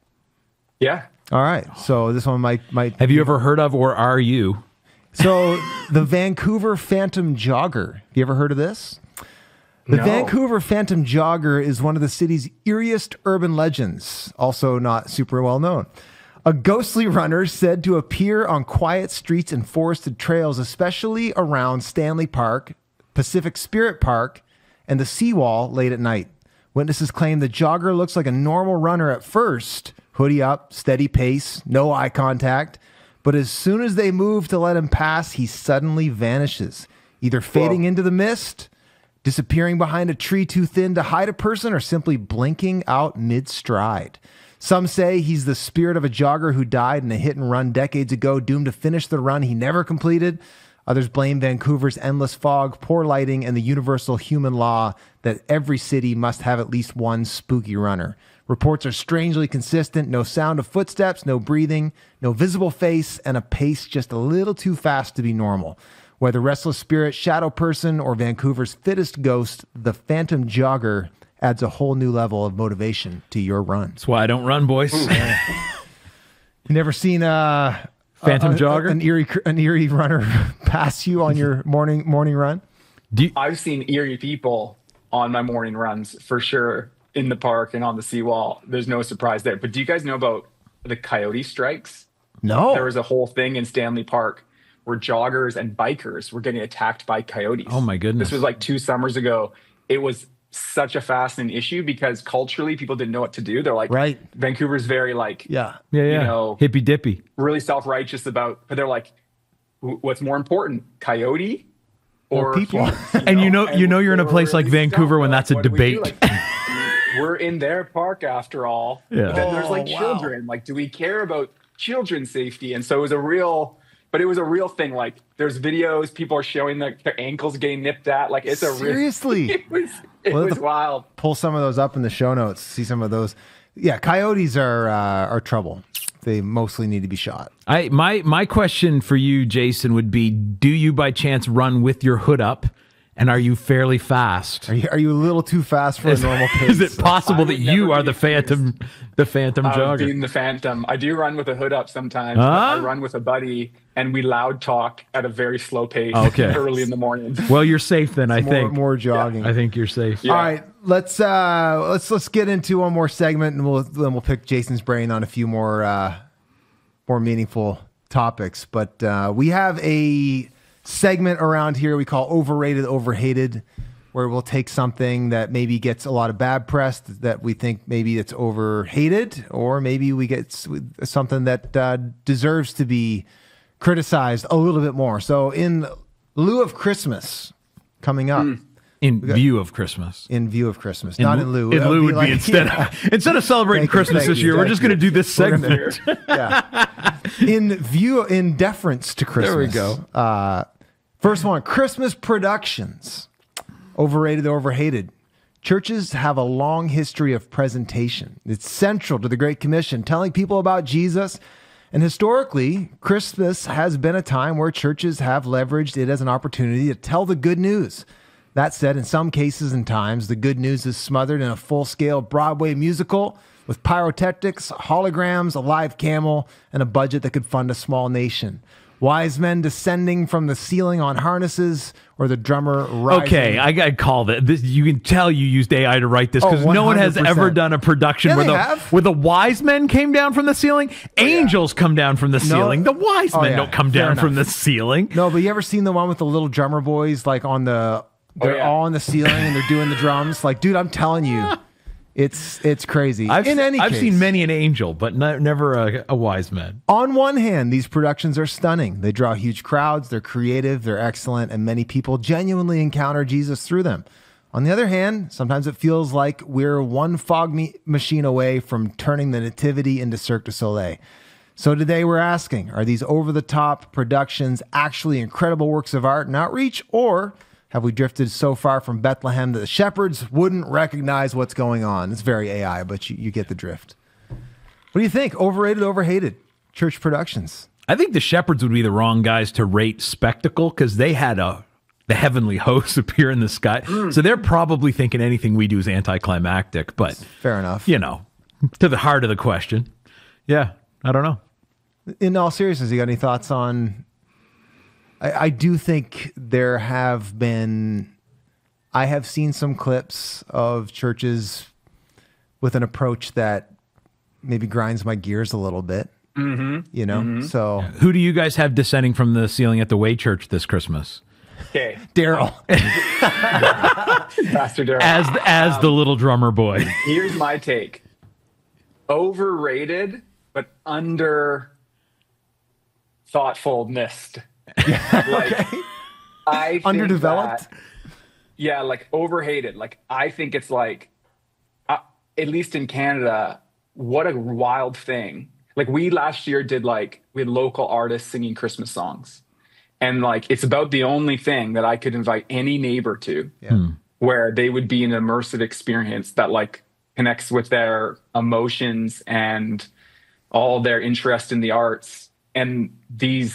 Yeah. All right. So this one might. Have you ever heard of, or are you? So the Vancouver Phantom Jogger. Have you ever heard of this? The Vancouver Phantom Jogger is one of the city's eeriest urban legends, also not super well known. A ghostly runner said to appear on quiet streets and forested trails, especially around Stanley Park, Pacific Spirit Park, and the seawall late at night. Witnesses claim the jogger looks like a normal runner at first, Hoodie up, steady pace, no eye contact. But as soon as they move to let him pass, he suddenly vanishes, either fading into the mist, disappearing behind a tree too thin to hide a person, or simply blinking out mid-stride. Some say he's the spirit of a jogger who died in a hit and run decades ago, doomed to finish the run he never completed. Others blame Vancouver's endless fog, poor lighting, and the universal human law that every city must have at least one spooky runner. Reports are strangely consistent. No sound of footsteps, no breathing, no visible face, and a pace just a little too fast to be normal. Whether restless spirit, shadow person, or Vancouver's fittest ghost, the phantom jogger adds a whole new level of motivation to your run. That's why I don't run, boys. You never seen Phantom jogger? an eerie runner pass you on your morning run? I've seen eerie people on my morning runs for sure, in the park and on the seawall. There's no surprise there. But do you guys know about the coyote strikes? No. There was a whole thing in Stanley Park where joggers and bikers were getting attacked by coyotes. Oh my goodness. This was like 2 summers ago. It was such a fascinating issue because culturally people didn't know what to do. They're like, right. Vancouver's very like, Yeah. you know, hippy dippy, really self-righteous about, but they're like, what's more important, coyote or people? humans, and you know you're in a place like Vancouver when that's a what do we do? debate. Like, we're in their park after all. Yeah. But then there's like Oh, wow. children. Like, do we care about children's safety? And so it was a real thing. Like, there's videos, people are showing their ankles getting nipped at. Like, it's a Seriously? it was wild. Pull some of those up in the show notes. See some of those. Yeah, coyotes are trouble. They mostly need to be shot. My question for you, Jason, would be: do you by chance run with your hood up, and are you fairly fast? Are you a little too fast for a normal pace? Is it possible that would you never are be the phantom jogger? Being the phantom. I do run with a hood up sometimes. Huh? I run with a buddy, and we loud talk at a very slow pace early in the morning. Well, you're safe then. I think more jogging. I think you're safe. Yeah. All right, let's get into one more segment, and we'll pick Jason's brain on a few more meaningful topics. But we have a segment around here we call Overrated, Overhated, where we'll take something that maybe gets a lot of bad press that we think maybe it's overhated, or maybe we get something that deserves to be criticized a little bit more. So in lieu of Christmas coming up, In view of Christmas. in view of Christmas, not in lieu. In That lieu would be like- instead. Instead of celebrating Thank you, Christmas thank this you, year, we're thank just you. going to do this We're gonna- segment. Yeah. In deference to Christmas. There we go. First one, Christmas productions. Overrated, overhated. Churches have a long history of presentation. It's central to the Great Commission, telling people about Jesus. And historically, Christmas has been a time where churches have leveraged it as an opportunity to tell the good news. That said, in some cases and times, the good news is smothered in a full-scale Broadway musical with pyrotechnics, holograms, a live camel, and a budget that could fund a small nation. Wise men descending from the ceiling on harnesses, or the drummer rising. Okay, I called it. This, you can tell you used AI to write this because no one has 100%. ever done a production Yeah, where they have. where the wise men came down from the ceiling. Angels come down from the ceiling. The wise men yeah. don't come Fair down from the enough. ceiling. No, but you ever seen the one with the little drummer boys, like on the, they're yeah. all on the ceiling and they're doing the drums? Like, dude, I'm telling you, it's crazy. I've case, seen many an angel, but never a wise man. On one hand, these productions are stunning. They draw huge crowds, they're creative, they're excellent, and many people genuinely encounter Jesus through them. On the other hand, sometimes it feels like we're one fog machine away from turning the nativity into Cirque du Soleil. So today we're asking, are these over-the-top productions actually incredible works of art and outreach, or have we drifted so far from Bethlehem that the shepherds wouldn't recognize what's going on? It's very AI, but you get the drift. What do you think? Overrated, overhated church productions? I think the shepherds would be the wrong guys to rate spectacle because they had the heavenly hosts appear in the sky. So they're probably thinking anything we do is anticlimactic. But, Fair enough. you know, to the heart of the question, yeah, I don't know. In all seriousness, you got any thoughts on... I do think there have been... I have seen some clips of churches with an approach that maybe grinds my gears a little bit. Mm-hmm. You know? Mm-hmm. So... Who do you guys have descending from the ceiling at the Way Church this Christmas? Okay, Daryl. Pastor Darrell. As the little drummer boy. Here's my take. overrated, but under thoughtfulness. Like, I think Underdeveloped? like overhated. Like, I think it's like, at least in Canada, what a wild thing. Like, we last year we had local artists singing Christmas songs. And like, it's about the only thing that I could invite any neighbor to, where they would be an immersive experience that like connects with their emotions and all their interest in the arts. And the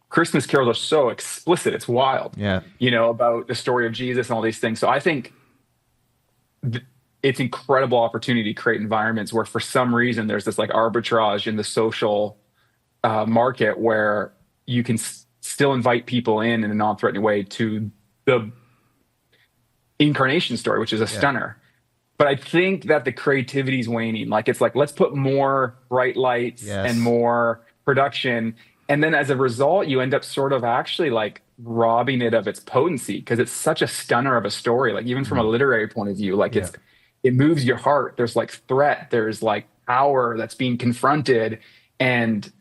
Christmas carols are so explicit. It's wild, about the story of Jesus and all these things. So I think it's incredible opportunity to create environments where for some reason there's this like arbitrage in the social market where you can still invite people in a non-threatening way to the incarnation story, which is a stunner. But I think that the creativity is waning. Like, it's like, let's put more bright lights and more production. And then as a result, you end up sort of actually like robbing it of its potency because it's such a stunner of a story. Like, even from a literary point of view, like it moves your heart. There's like threat. There's like power that's being confronted and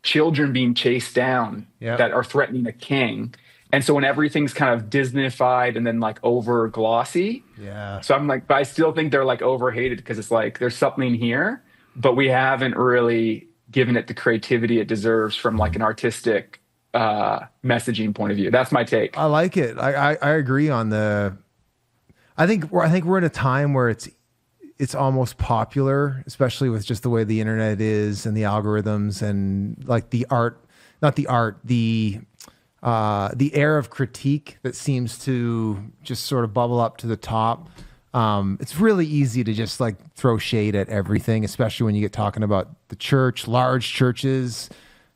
children being chased down that are threatening a king. And so when everything's kind of Disneyfied and then like over glossy. So I'm like, but I still think they're like overhated because it's like, there's something here, but we haven't really given it the creativity it deserves from like an artistic messaging point of view. That's my take. I like it. I agree on I think we're in a time where it's almost popular, especially with just the way the internet is and the algorithms and like the air of critique that seems to just sort of bubble up to the top. It's really easy to just like throw shade at everything, especially when you get talking about the church, large churches.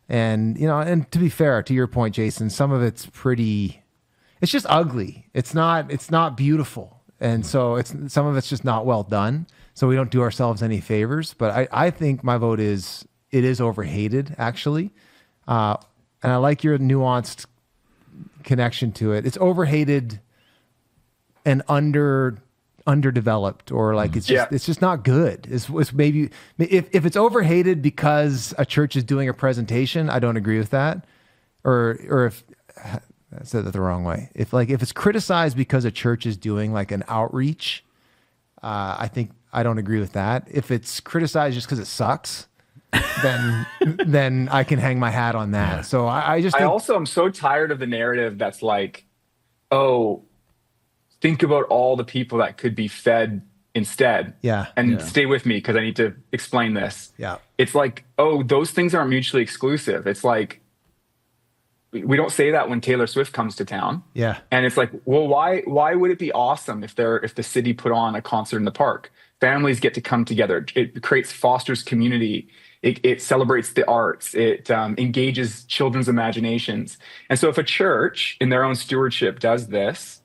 And, and to be fair, to your point, Jason, some of it's just ugly. It's not beautiful. And so some of it's just not well done. So we don't do ourselves any favors. But I think my vote is it is overhated, actually. And I like your nuanced connection to it. It's overhated and underdeveloped, or like it's just not good. It's maybe if it's overhated because a church is doing a presentation, I don't agree with that. Or if I said that the wrong way. If it's criticized because a church is doing like an outreach, I think I don't agree with that. If it's criticized just because it sucks, then I can hang my hat on that. So I also am so tired of the narrative that's like, oh, think about all the people that could be fed instead. Stay with me because I need to explain this. It's like, oh, those things aren't mutually exclusive. It's like, we don't say that when Taylor Swift comes to town. And it's like, well, why would it be awesome if the city put on a concert in the park? Families get to come together. It fosters community. It celebrates the arts. It engages children's imaginations. And so if a church in their own stewardship does this,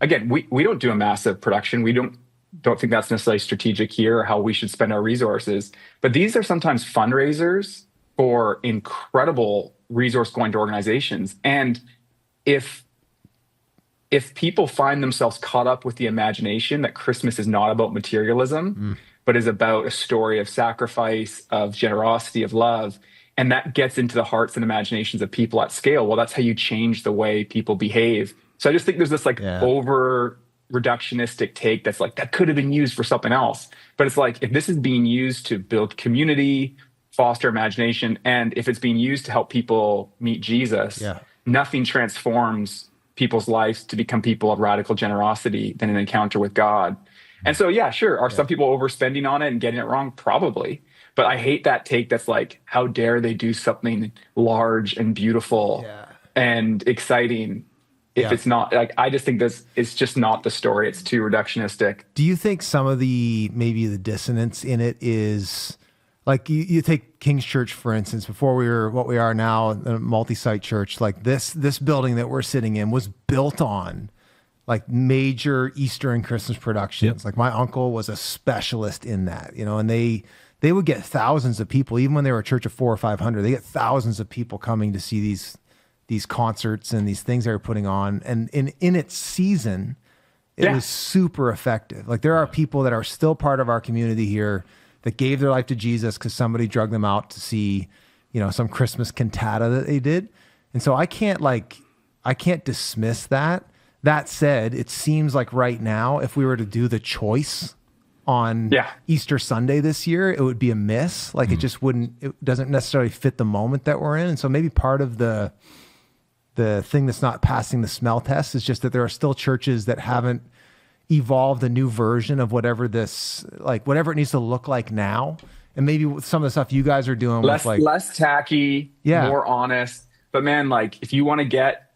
again, we don't do a massive production. We don't think that's necessarily strategic here or how we should spend our resources. But these are sometimes fundraisers for incredible resource going to organizations. And if people find themselves caught up with the imagination that Christmas is not about materialism, but is about a story of sacrifice, of generosity, of love, and that gets into the hearts and imaginations of people at scale, well, that's how you change the way people behave. So I just think there's this over reductionistic take that's like, that could have been used for something else. But it's like, if this is being used to build community, foster imagination, and if it's being used to help people meet Jesus, nothing transforms people's lives to become people of radical generosity than an encounter with God. And so, sure. Are some people overspending on it and getting it wrong? Probably. But I hate that take that's like, how dare they do something large and beautiful and exciting if it's not, like, I just think it's just not the story. It's too reductionistic. Do you think some of maybe the dissonance in it is, like, you take King's Church, for instance, before we were what we are now, a multi-site church, like this building that we're sitting in was built on like major Easter and Christmas productions. Like, my uncle was a specialist in that, and they would get thousands of people, even when they were a church of 400 or 500, they get thousands of people coming to see these concerts and these things they were putting on. And in its season, it was super effective. Like, there are people that are still part of our community here that gave their life to Jesus because somebody drugged them out to see, some Christmas cantata that they did. And so I can't dismiss that. That said, it seems like right now, if we were to do the choice on Easter Sunday this year, it would be a miss. Like it doesn't necessarily fit the moment that we're in. And so maybe part of the thing that's not passing the smell test is just that there are still churches that haven't evolved a new version of whatever it needs to look like now. And maybe with some of the stuff you guys are doing less tacky, more honest. But man, like if you want to get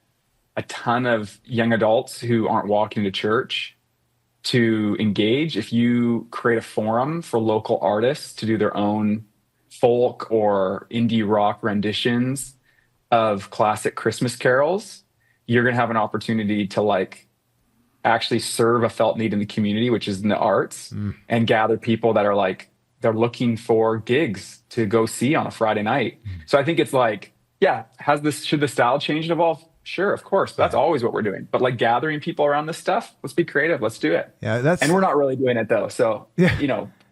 a ton of young adults who aren't walking to church to engage, if you create a forum for local artists to do their own folk or indie rock renditions of classic Christmas carols, you're going to have an opportunity to actually serve a felt need in the community, which is in the arts, and gather people that are they're looking for gigs to go see on a Friday night. So I think it's should the style change and evolve? Sure, of course. That's always what we're doing. But gathering people around this stuff, let's be creative. Let's do it. Yeah, and we're not really doing it though. So,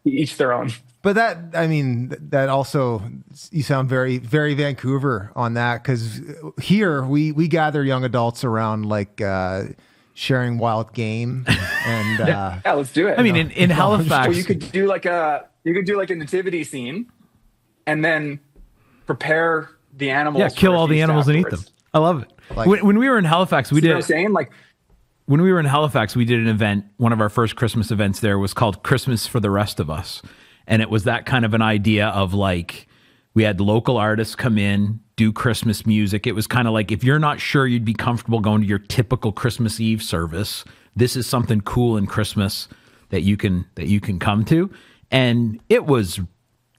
each their own. But that also, you sound very, very Vancouver on that. Cause here we gather young adults around sharing wild game and, let's do it. I mean, in Halifax, well, you could do a nativity scene and then prepare the animals. Yeah. Kill all the animals afterwards. and eat them. I love it. When we were in Halifax, we did. What I'm saying, when we were in Halifax, we did an event. One of our first Christmas events there was called Christmas for the Rest of Us, and it was that kind of an idea of we had local artists come in, do Christmas music. It was kind of if you're not sure you'd be comfortable going to your typical Christmas Eve service, this is something cool in Christmas that you can come to, and it was,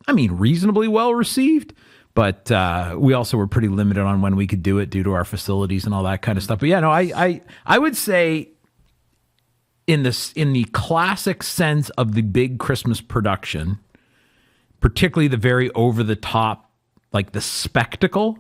reasonably well received. But we also were pretty limited on when we could do it due to our facilities and all that kind of stuff. But yeah, no, I would say in the classic sense of the big Christmas production, particularly the very over the top, the spectacle,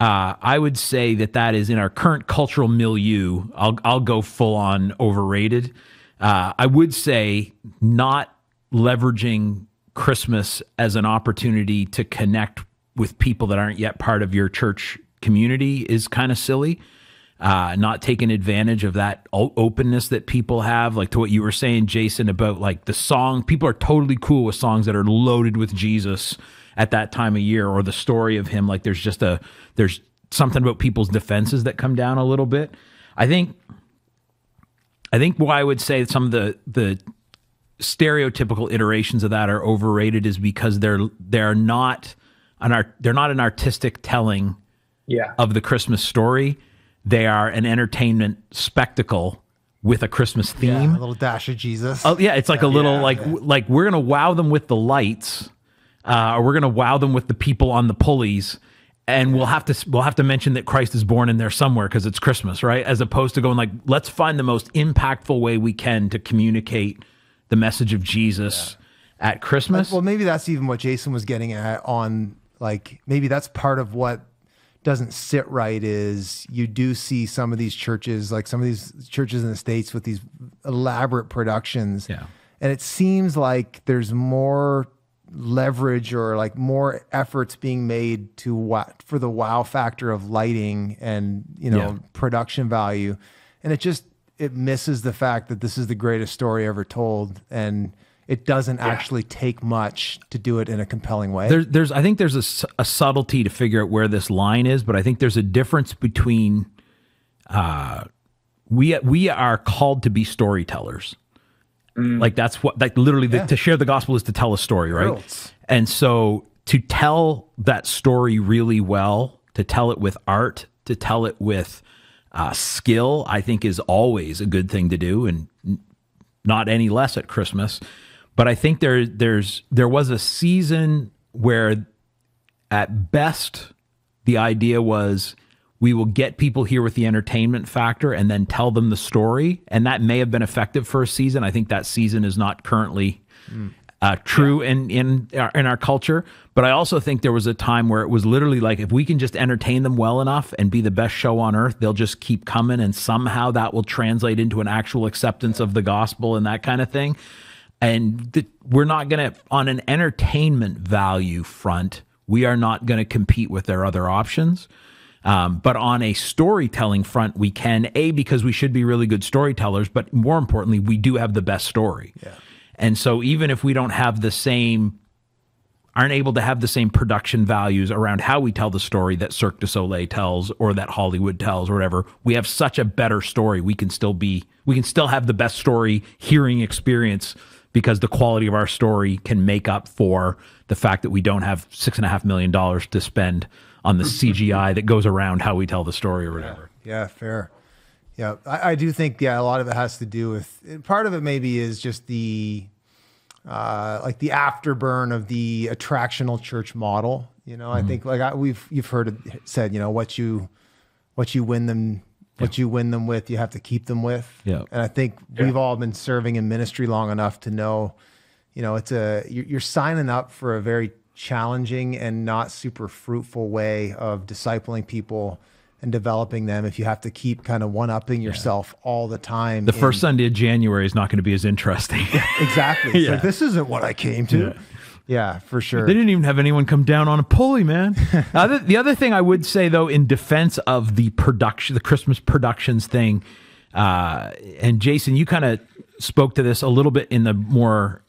I would say that is in our current cultural milieu. I'll go full on overrated. I would say not leveraging Christmas as an opportunity to connect with people that aren't yet part of your church community is kind of silly. Not taking advantage of that openness that people have, to what you were saying, Jason, about the song. People are totally cool with songs that are loaded with Jesus at that time of year, or the story of him. There's something about people's defenses that come down a little bit. I think why I would say some of the stereotypical iterations of that are overrated is because they're not an artistic telling of the Christmas story. They are an entertainment spectacle with a Christmas theme. Yeah, a little dash of Jesus. Oh yeah, it's a little we're gonna wow them with the lights, or we're gonna wow them with the people on the pulleys, and we'll have to mention that Christ is born in there somewhere because it's Christmas, right? As opposed to going let's find the most impactful way we can to communicate the message of Jesus at Christmas. Well, maybe that's even what Jason was getting at on maybe that's part of what doesn't sit right is you do see some of these churches, some of these churches in the States with these elaborate productions. Yeah. And it seems like there's more leverage or more efforts being made for the wow factor of lighting and, production value. And it misses the fact that this is the greatest story ever told. And it doesn't actually take much to do it in a compelling way. I think there's a subtlety to figure out where this line is, but I think there's a difference between we are called to be storytellers. That's what literally to share the gospel is to tell a story, right? Girls. And so to tell that story really well, to tell it with art, to tell it with skill, I think is always a good thing to do, and not any less at Christmas. But I think there was a season where at best the idea was we will get people here with the entertainment factor and then tell them the story. And that may have been effective for a season. I think that season is not currently true in our culture. But I also think there was a time where it was literally if we can just entertain them well enough and be the best show on earth, they'll just keep coming. And somehow that will translate into an actual acceptance of the gospel and that kind of thing. And we're not going to, on an entertainment value front, we are not going to compete with their other options. But on a storytelling front, we can, because we should be really good storytellers, but more importantly, we do have the best story. Yeah. And so even if we don't have aren't able to have the same production values around how we tell the story that Cirque du Soleil tells or that Hollywood tells or whatever, we have such a better story. We can still have the best story hearing experience because the quality of our story can make up for the fact that we don't have $6.5 million to spend on the CGI that goes around how we tell the story or whatever. Yeah, fair. Yeah, I do think, a lot of it has to do with, part of it maybe is just the, like the afterburn of the attractional church model. I think you've heard it said, what you win them with, you have to keep them with. Yeah. And I think we've all been serving in ministry long enough to know, you're signing up for a very challenging and not super fruitful way of discipling people and developing them if you have to keep kind of one-upping yourself all the time. The first Sunday of January is not going to be as interesting. Exactly. It's like, this isn't what I came to. Yeah, for sure. They didn't even have anyone come down on a pulley, man. The other thing I would say, though, in defense of the Christmas productions thing, and Jason, you kind of spoke to this a little bit in the more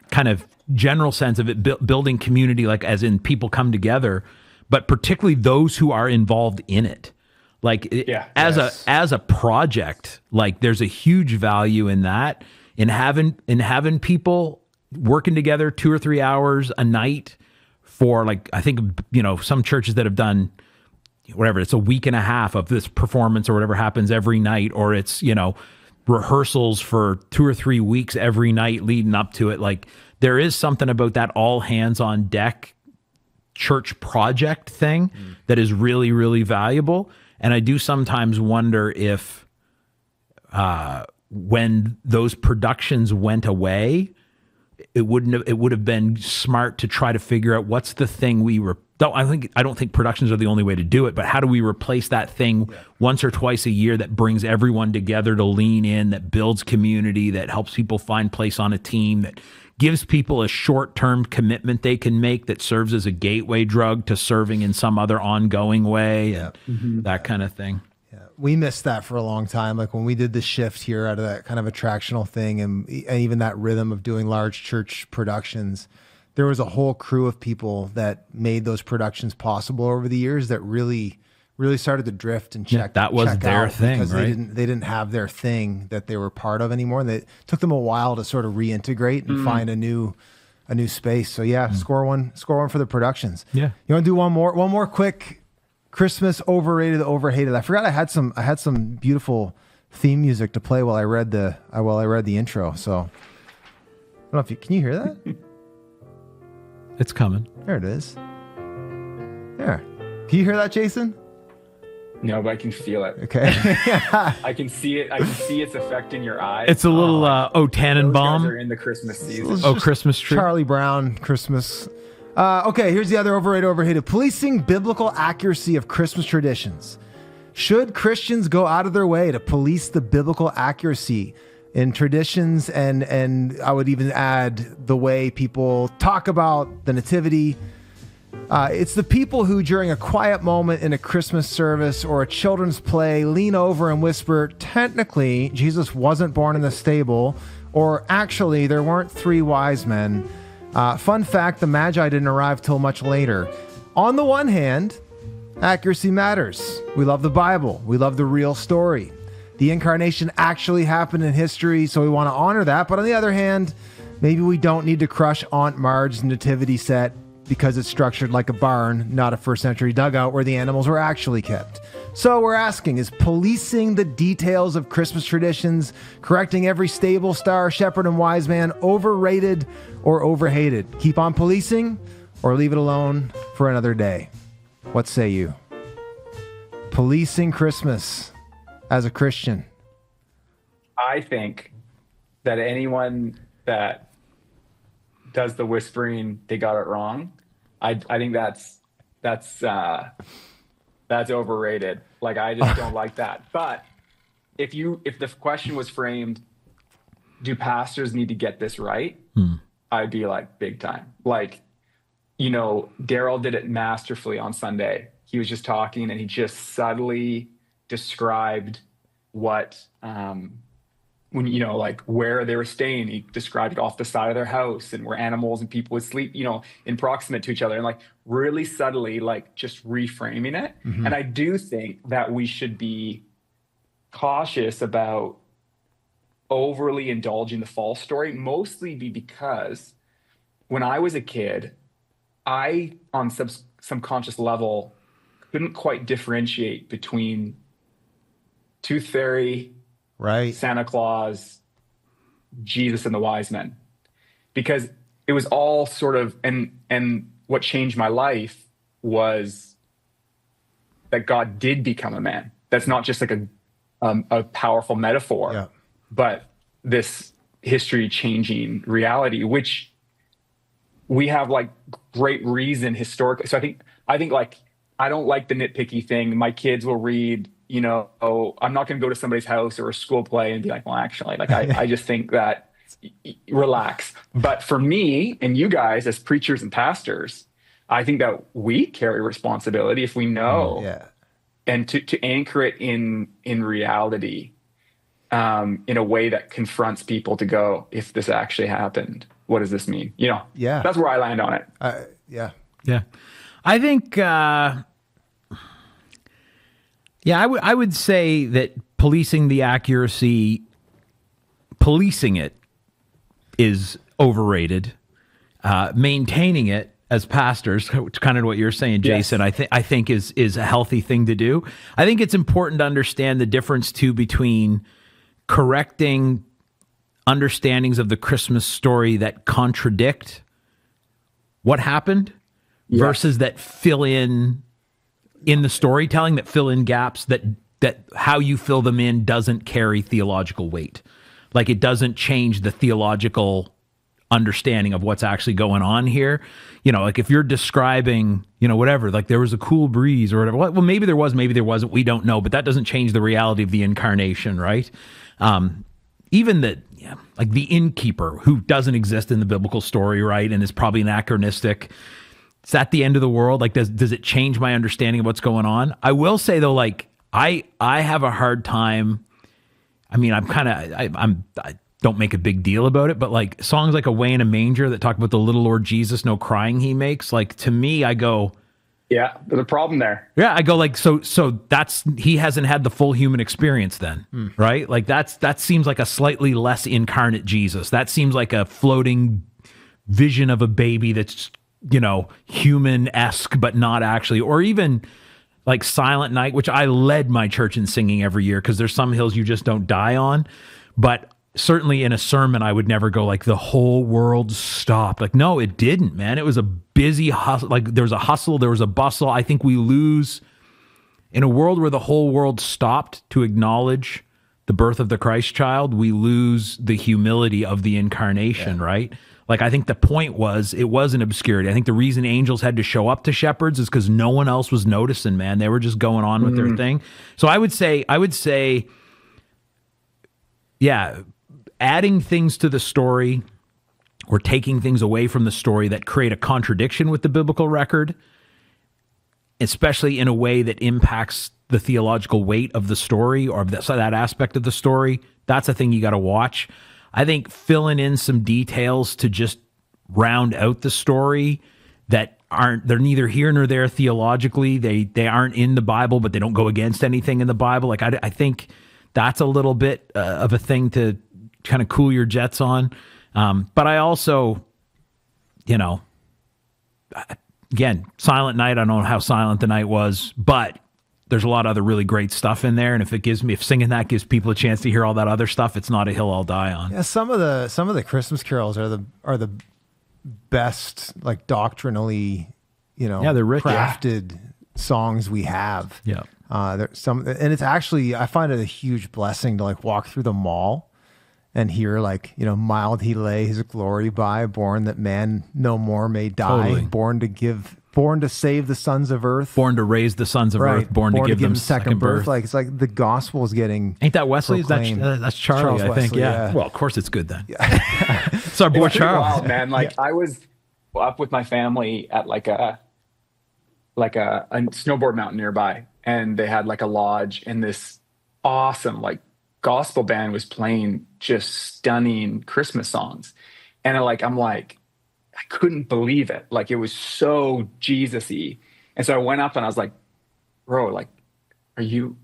kind of general sense of it, building community, like as in people come together, but particularly those who are involved in it. Like as a project, like there's a huge value in that, in having people working together 2 or 3 hours a night for, like, I think, some churches that have done whatever, it's a week and a half of this performance or whatever happens every night, or it's, rehearsals for 2 or 3 weeks every night leading up to it. Like, there is something about that all hands on deck church project thing that is really, really valuable. And I do sometimes wonder if when those productions went away, it would have been smart to try to figure out what's the thing I don't think productions are the only way to do it, but how do we replace that thing once or twice a year that brings everyone together to lean in, that builds community, that helps people find place on a team, that gives people a short-term commitment they can make, that serves as a gateway drug to serving in some other ongoing way, and that kind of thing. Yeah, we missed that for a long time. Like when we did the shift here out of that kind of attractional thing and even that rhythm of doing large church productions, there was a whole crew of people that made those productions possible over the years that really started to drift and check. That was their thing, because right? They didn't have their thing that they were part of anymore. And it took them a while to sort of reintegrate and find a new space. So score one for the productions. Yeah. You want to do one more quick Christmas overrated, overhated? I forgot I had some beautiful theme music to play while I read the intro. So I don't know if can you hear that? It's coming. There it is. There. Can you hear that, Jason? No, but I can feel it. Okay. I can see it. I can see its effect in your eyes. It's a little Those Tannenbaum. guys are in the Christmas season. Christmas tree. Charlie Brown, Christmas. Okay, here's the other overrated, overhated. Policing biblical accuracy of Christmas traditions. Should Christians go out of their way to police the biblical accuracy in traditions, and I would even add the way people talk about the nativity? It's the people who, during a quiet moment in a Christmas service or a children's play, lean over and whisper, technically, Jesus wasn't born in the stable, or actually, there weren't 3 wise men. Fun fact, the Magi didn't arrive till much later. On the one hand, accuracy matters. We love the Bible. We love the real story. The incarnation actually happened in history, so we want to honor that. But on the other hand, maybe we don't need to crush Aunt Marge's nativity set because it's structured like a barn, not a first century dugout where the animals were actually kept. So we're asking, is policing the details of Christmas traditions, correcting every stable, star, shepherd, and wise man, overrated or overhated? Keep on policing or leave it alone for another day? What say you? Policing Christmas as a Christian. I think that anyone that does the whispering, they got it wrong. I think that's overrated. Like, I just don't like that. But if the question was framed, do pastors need to get this right? I'd be like, big time. Like, Daryl did it masterfully on Sunday. He was just talking and he just subtly described what, like where they were staying. He described it off the side of their house and where animals and people would sleep, in proximate to each other, and like really subtly, like just reframing it. Mm-hmm. And I do think that we should be cautious about overly indulging the false story, mostly because when I was a kid, I, on some conscious level, couldn't quite differentiate between Tooth Fairy, Right. Santa Claus, Jesus, and the wise men, because it was all sort of, and what changed my life was that God did become a man. That's not just like a powerful metaphor, but this history changing reality, which we have like great reason historically. So I think like, I don't like the nitpicky thing. My kids will read, I'm not going to go to somebody's house or a school play and be like, well, actually, like, I just think that relax. But for me and you guys as preachers and pastors, I think that we carry responsibility if we know, and to anchor it in reality, in a way that confronts people to go, if this actually happened, what does this mean? That's where I land on it. Yeah. I think, I would say that policing the accuracy, policing it is overrated. Maintaining it as pastors, kind of what you're saying, Jason, Yes. I think is a healthy thing to do. I think it's important to understand the difference too between correcting understandings of the Christmas story that contradict what happened versus that fill in the storytelling, that fill in gaps, that how you fill them in doesn't carry theological weight. Like, it doesn't change the theological understanding of what's actually going on here. Like if you're describing, whatever, like there was a cool breeze or whatever. Well, maybe there was, maybe there wasn't. We don't know, but that doesn't change the reality of the incarnation, right? Even like the innkeeper who doesn't exist in the biblical story, right? And is probably anachronistic. Is that the end of the world? Like, does it change my understanding of what's going on? I will say though, like I have a hard time. I mean, I don't make a big deal about it, but like songs like Away in a Manger that talk about the little Lord Jesus, no crying he makes. Like, to me, I go, yeah, there's a problem there. Yeah, I go like, so that's, he hasn't had the full human experience then, right? Like that seems like a slightly less incarnate Jesus. That seems like a floating vision of a baby that's, human-esque, but not actually. Or even like Silent Night, which I led my church in singing every year because there's some hills you just don't die on. But certainly in a sermon, I would never go like the whole world stopped. Like, no, it didn't, man. It was a busy hustle. Like there was a hustle, there was a bustle. I think we lose in a world where the whole world stopped to acknowledge the birth of the Christ child. We lose the humility of the incarnation, right? Like, I think the point was, it was an obscurity. I think the reason angels had to show up to shepherds is because no one else was noticing, man. They were just going on with their thing. So I would say, yeah, adding things to the story or taking things away from the story that create a contradiction with the biblical record, especially in a way that impacts the theological weight of the story or that aspect of the story, that's a thing you got to watch. I think filling in some details to just round out the story that they're neither here nor there theologically. They aren't in the Bible, but they don't go against anything in the Bible. Like, I think that's a little bit of a thing to kind of cool your jets on. But I also, again, Silent Night, I don't know how silent the night was, but there's a lot of other really great stuff in there. And if singing that gives people a chance to hear all that other stuff, it's not a hill I'll die on. Yeah, some of the Christmas carols are the best, like doctrinally, they're rich, crafted songs we have. Yeah. And it's actually, I find it a huge blessing to like walk through the mall and hear like, you know, mild he lay his glory by, born that man no more may die, Totally. born to save the sons of earth, Born to raise the sons of earth, born to give them second birth. Like it's like the gospel is getting. Ain't that Wesley? Is that, proclaimed. that's Charlie, Charles I think. Wesley, Yeah. yeah. Well, of course it's good then. It's our boy It's pretty Charles. wild, man. Like I was up with my family at like a snowboard mountain nearby, and they had like a lodge, and this awesome like gospel band was playing just stunning Christmas songs, and I'm like I couldn't believe it. Like it was so Jesus-y. And so I went up and I was like, bro, like are you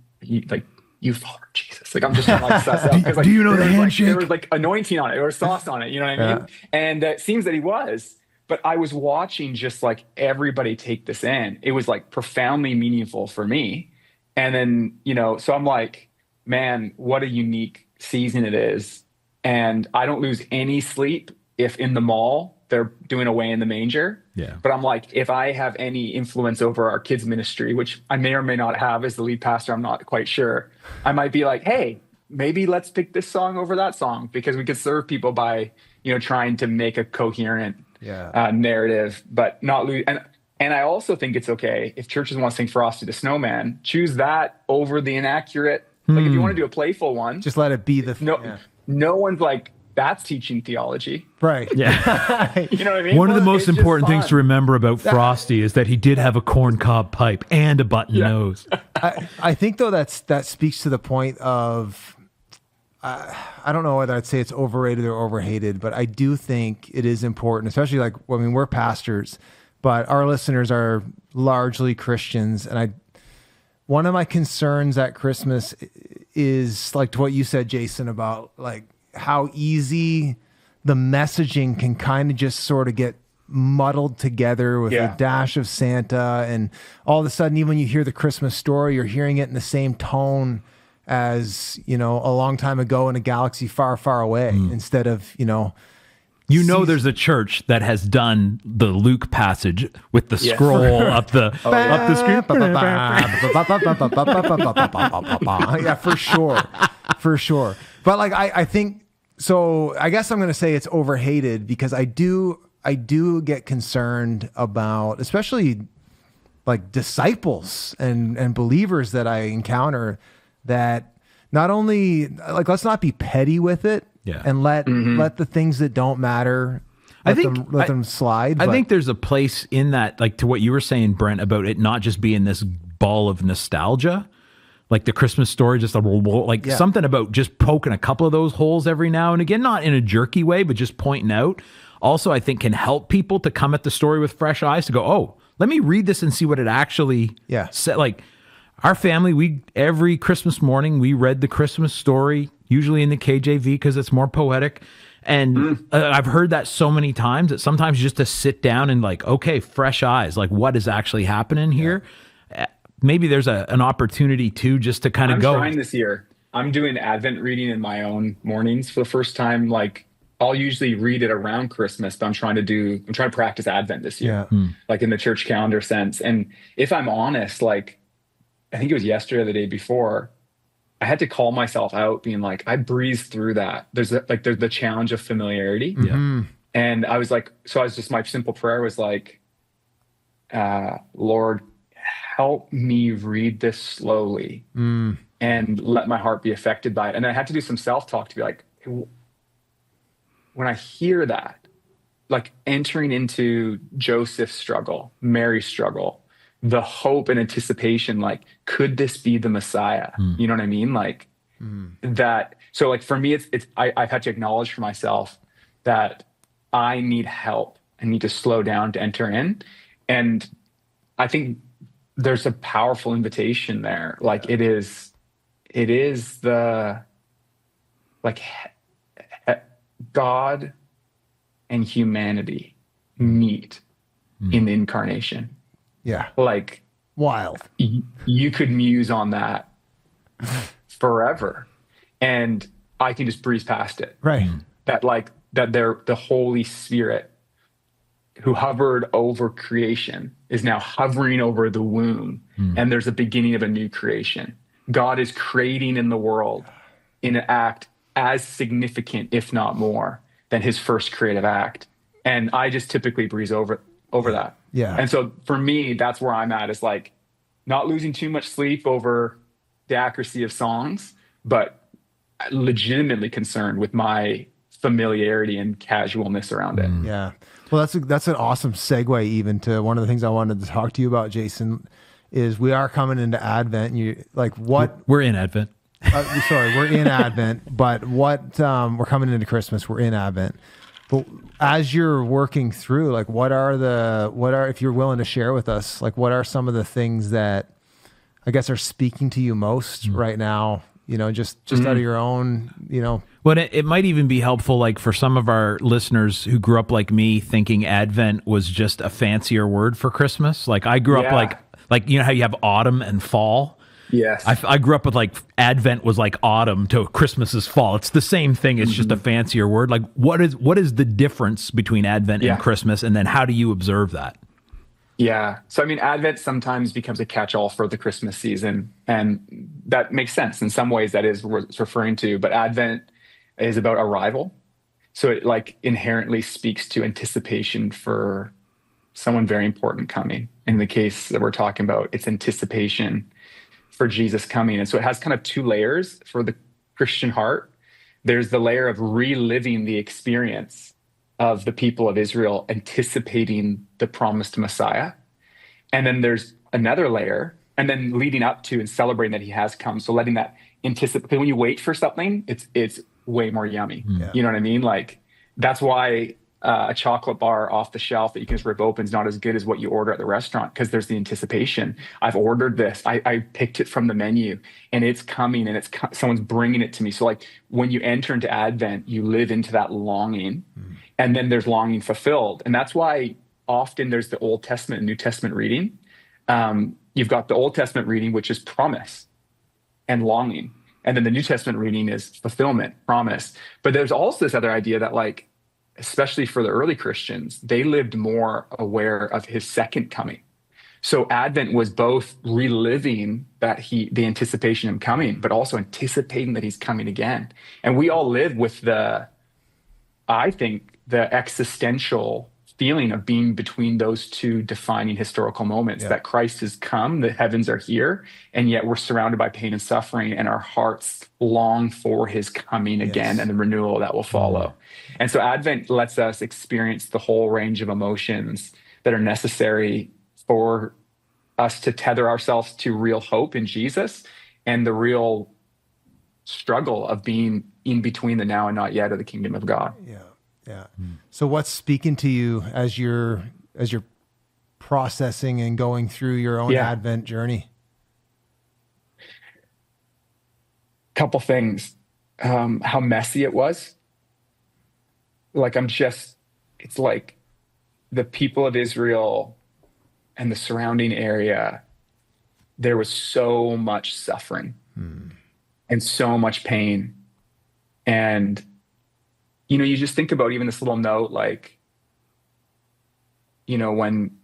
like you follow Jesus? Like I'm just trying to like suss out. 'Cause, like, do you know the there was, handshake? There was like anointing on it or sauce on it, you know what I mean? And it seems that he was. But I was watching just like everybody take this in. It was like profoundly meaningful for me. And then, you know, so I'm like, man, what a unique season it is. And I don't lose any sleep if in the mall they're doing Away in the Manger. Yeah. But I'm like, if I have any influence over our kids ministry, which I may or may not have as the lead pastor, I'm not quite sure. I might be like, hey, maybe let's pick this song over that song, because we could serve people by, you know, trying to make a coherent narrative, but not lose. And I also think it's okay if churches want to sing Frosty the Snowman, choose that over the inaccurate. Like if you want to do a playful one, Just let it be the no one's like, that's teaching theology. right. Yeah. You know what I mean? One of the Well, most it's just important things fun. to remember about Frosty is that he did have a corncob pipe and a button nose. I think though that speaks to the point of I don't know whether I'd say it's overrated or overhated, but I do think it is important, especially like, I mean, we're pastors, but our listeners are largely Christians. And one of my concerns at Christmas is like to what you said, Jason, about like how easy the messaging can kind of just sort of get muddled together with a dash of Santa. And all of a sudden, even when you hear the Christmas story, you're hearing it in the same tone as, you know, a long time ago in a galaxy far, far away, instead of, you know, there's a church that has done the Luke passage with the scroll up the screen. Yeah, for sure. But like, I think, so I guess I'm going to say it's overhated, because I do get concerned about, especially like disciples and believers that I encounter, that not only like, let's not be petty with it and let the things that don't matter, let them slide. I think there's a place in that, like to what you were saying, Brent, about it not just being this ball of nostalgia, like the Christmas story, just something about just poking a couple of those holes every now and again, not in a jerky way, but just pointing out. Also, I think can help people to come at the story with fresh eyes, to go, oh, let me read this and see what it actually said. Like our family, every Christmas morning, we read the Christmas story, usually in the KJV because it's more poetic. And I've heard that so many times that sometimes just to sit down and like, okay, fresh eyes, like what is actually happening here? Maybe there's an opportunity too, just to kind of go. I'm trying this year. I'm doing Advent reading in my own mornings for the first time. Like I'll usually read it around Christmas, but I'm trying to practice Advent this year, like in the church calendar sense. And if I'm honest, like I think it was yesterday or the day before, I had to call myself out being like, I breezed through that. There's the challenge of familiarity. And I was like, my simple prayer was like, Lord, help me read this slowly and let my heart be affected by it. And I had to do some self-talk to be like, when I hear that, like entering into Joseph's struggle, Mary's struggle, the hope and anticipation, like, could this be the Messiah? You know what I mean? Like that. So like for me, I've had to acknowledge for myself that I need help. I need to slow down to enter in. And I think there's a powerful invitation there. Like it is the, like God and humanity meet in the incarnation. Yeah. Like wild. You could muse on that forever. And I can just breeze past it. Right. That the Holy Spirit who hovered over creation is now hovering over the womb. And there's a beginning of a new creation. God is creating in the world in an act as significant, if not more, than his first creative act. And I just typically breeze over that. Yeah. And so for me, that's where I'm at, is like not losing too much sleep over the accuracy of songs, but legitimately concerned with my familiarity and casualness around it. Yeah. Well, that's an awesome segue even to one of the things I wanted to talk to you about, Jason, is we are coming into Advent. And you like what We're in Advent. sorry, we're in Advent, but what we're coming into Christmas, we're in Advent. But as you're working through, like what are if you're willing to share with us, like what are some of the things that I guess are speaking to you most right now, just out of your own, Well, it might even be helpful, like for some of our listeners who grew up like me, thinking Advent was just a fancier word for Christmas. Like I grew up like how you have autumn and fall. Yes. I grew up with like Advent was like autumn to Christmas is fall. It's the same thing. It's just a fancier word. Like what is the difference between Advent and Christmas? And then how do you observe that? Yeah. So, I mean, Advent sometimes becomes a catch-all for the Christmas season, and that makes sense. In some ways, that is what it's referring to, but Advent is about arrival. So it like inherently speaks to anticipation for someone very important coming. In the case that we're talking about, it's anticipation for Jesus coming. And so it has kind of two layers for the Christian heart. There's the layer of reliving the experience of the people of Israel anticipating the promised Messiah. And then there's another layer, and then leading up to and celebrating that he has come. So letting that anticipate, when you wait for something, it's way more yummy. Yeah. You know what I mean? Like that's why a chocolate bar off the shelf that you can just rip open is not as good as what you order at the restaurant, because there's the anticipation. I've ordered this. I picked it from the menu, and it's coming, and someone's bringing it to me. So like when you enter into Advent, you live into that longing, and then there's longing fulfilled. And that's why often there's the Old Testament and New Testament reading. You've got the Old Testament reading, which is promise and longing. And then the New Testament reading is fulfillment, promise. But there's also this other idea that like, especially for the early Christians, they lived more aware of his second coming. So Advent was both reliving the anticipation of him coming, but also anticipating that he's coming again. And we all live with I think, the existential feeling of being between those two defining historical moments, that Christ has come, the heavens are here, and yet we're surrounded by pain and suffering, and our hearts long for his coming again and the renewal that will follow. And so Advent lets us experience the whole range of emotions that are necessary for us to tether ourselves to real hope in Jesus and the real struggle of being in between the now and not yet of the kingdom of God. Yeah. So what's speaking to you as you're processing and going through your own Advent journey? Couple things. How messy it was. Like it's like the people of Israel and the surrounding area, there was so much suffering and so much pain. And you just think about even this little note, like, when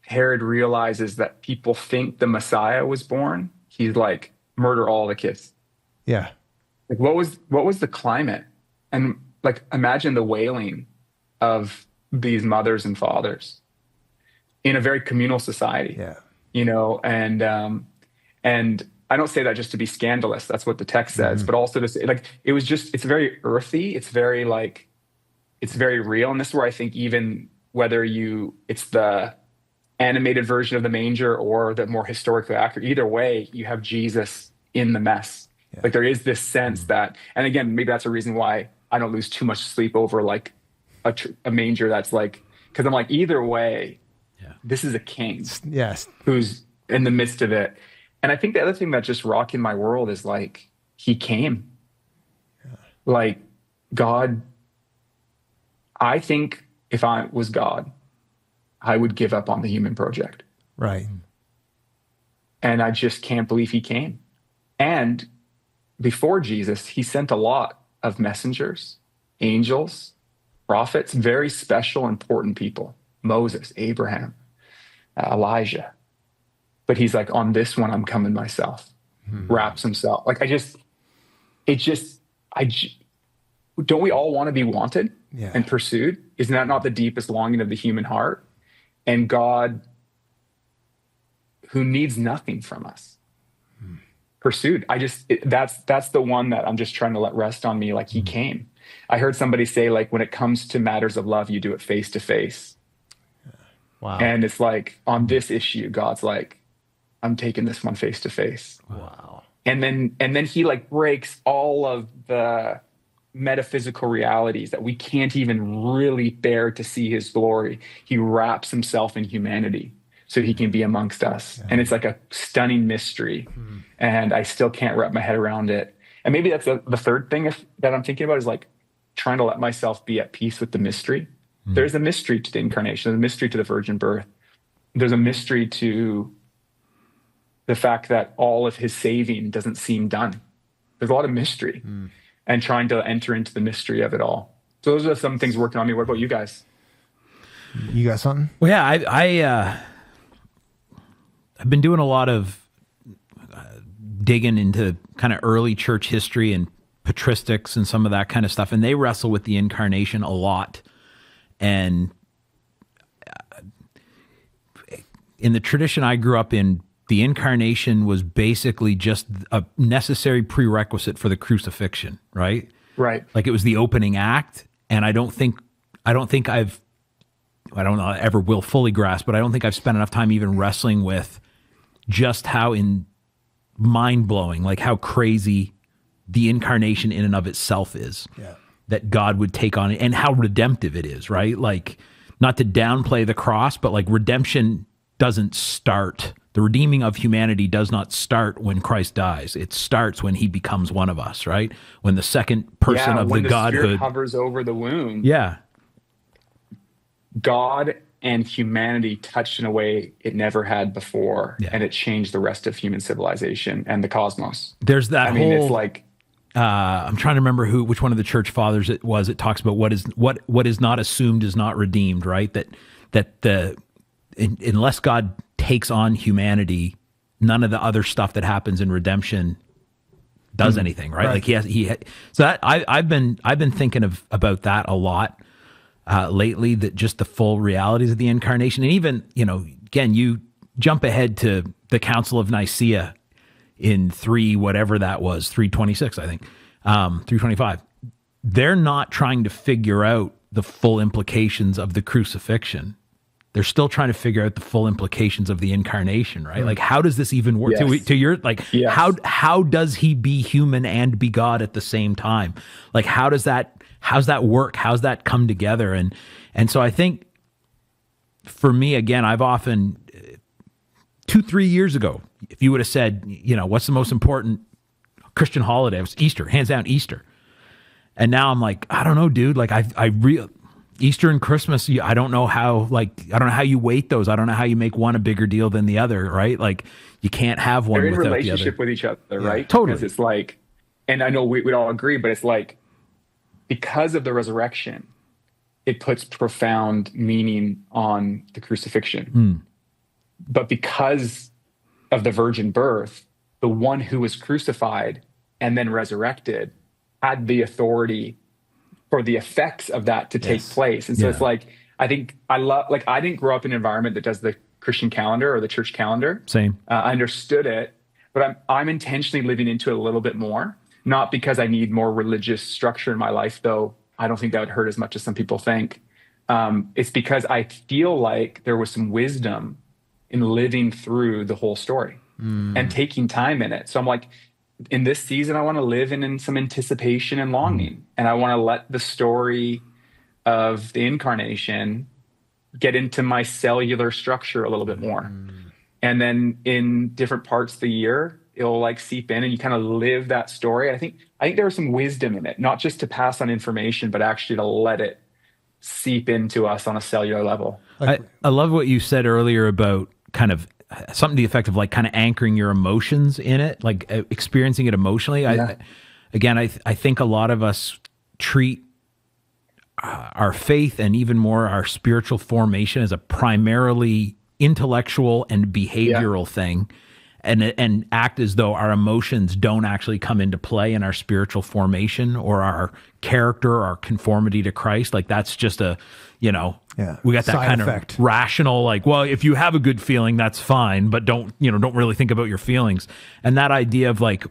Herod realizes that people think the Messiah was born, he's like, murder all the kids. Yeah. Like, what was the climate? And like, imagine the wailing of these mothers and fathers in a very communal society. Yeah. And I don't say that just to be scandalous. That's what the text says, but also to say, like, it's very earthy. It's very real. And this is where I think even whether it's the animated version of the manger or the more historically accurate, either way, you have Jesus in the mess. Yeah. Like there is this sense that, and again, maybe that's a reason why I don't lose too much sleep over like a manger that's like, because I'm like, either way, this is a king who's in the midst of it. And I think the other thing that just rocking my world is like, he came. Like God, I think if I was God, I would give up on the human project. Right. And I just can't believe he came. And before Jesus, he sent a lot of messengers, angels, prophets, very special, important people. Moses, Abraham, Elijah. But he's like, on this one, I'm coming myself. Wraps himself. Like, don't we all want to be wanted Yeah. and pursued? Isn't that not the deepest longing of the human heart? And God, who needs nothing from us, pursued. That's the one that I'm just trying to let rest on me. Like he came. I heard somebody say, like, when it comes to matters of love, you do it face to face. Wow. And it's like on this issue, God's like, I'm taking this one face to face. Wow. And then he like breaks all of the metaphysical realities that we can't even really bear to see his glory. He wraps himself in humanity so he can be amongst us. And it's like a stunning mystery. And I still can't wrap my head around it. And maybe that's the third thing that I'm thinking about is like trying to let myself be at peace with the mystery. There's a mystery to the incarnation. There's a mystery to the virgin birth. There's a mystery to the fact that all of his saving doesn't seem done. There's a lot of mystery and trying to enter into the mystery of it all. So those are some things working on me. What about you guys? You got something? Well, yeah, I've been doing a lot of digging into kind of early church history and patristics and some of that kind of stuff, and they wrestle with the incarnation a lot. And in the tradition I grew up in, the incarnation was basically just a necessary prerequisite for the crucifixion, right? Right. Like it was the opening act, and I don't know, I ever will fully grasp, but I don't think I've spent enough time even wrestling with just how mind-blowing, like how crazy the incarnation in and of itself is. Yeah. That God would take on it, and how redemptive it is, right? Like, not to downplay the cross, but like redemption doesn't start. The redeeming of humanity does not start when Christ dies. It starts when he becomes one of us, right? When the second person of when the Spirit Godhood hovers over the womb. Yeah. God and humanity touched in a way it never had before, Yeah. and it changed the rest of human civilization and the cosmos. There's that It's like, I'm trying to remember which one of the church fathers it was. It talks about what is not assumed is not redeemed, right? Unless God takes on humanity, none of the other stuff that happens in redemption does anything, right? Like I've been thinking about that a lot lately. That just the full realities of the incarnation, and even again, you jump ahead to the Council of Nicaea in 326, I think, 325. They're not trying to figure out the full implications of the crucifixion. They're still trying to figure out the full implications of the incarnation, right? Like, how does this even work? Yes. To your, like, Yes. how does he be human and be God at the same time? Like, how's that work? How's that come together? And so I think for me, again, I've often 2-3 years ago, if you would have said, what's the most important Christian holiday? It was Easter, hands down Easter. And now I'm like, I don't know, dude. Like Easter and Christmas, I don't know how you weight those. I don't know how you make one a bigger deal than the other, right? Like you can't have one they're in without the relationship other. with each other, right? Totally. Because it's like, and I know we'd all agree, but it's like, because of the resurrection, it puts profound meaning on the crucifixion. But because of the virgin birth, the one who was crucified and then resurrected had the authority for the effects of that to take place. And so it's like, I think I didn't grow up in an environment that does the Christian calendar or the church calendar. Same. I understood it, but I'm intentionally living into it a little bit more, not because I need more religious structure in my life, though I don't think that would hurt as much as some people think. It's because I feel like there was some wisdom in living through the whole story and taking time in it. So I'm like, in this season, I want to live in some anticipation and longing. And I want to let the story of the incarnation get into my cellular structure a little bit more. And then in different parts of the year, it'll like seep in and you kind of live that story. I think there was some wisdom in it, not just to pass on information, but actually to let it seep into us on a cellular level. I love what you said earlier about kind of something to the effect of like kind of anchoring your emotions in it, like experiencing it emotionally. Yeah. I think a lot of us treat our faith and even more our spiritual formation as a primarily intellectual and behavioral thing. and act as though our emotions don't actually come into play in our spiritual formation or our character or our conformity to Christ. Like that's just a, we got that Side kind effect. of rational, like, well, if you have a good feeling, that's fine, but don't really think about your feelings. And that idea of like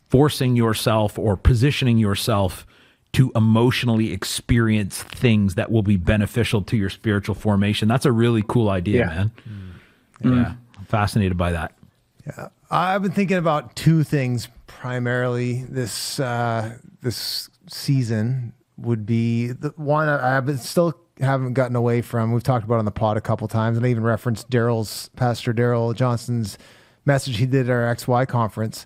forcing yourself or positioning yourself to emotionally experience things that will be beneficial to your spiritual formation. That's a really cool idea, man. Yeah. I'm fascinated by that. Yeah. I've been thinking about two things primarily this season would be the one still haven't gotten away from. We've talked about it on the pod a couple times, and I even referenced Pastor Daryl Johnson's message he did at our XY conference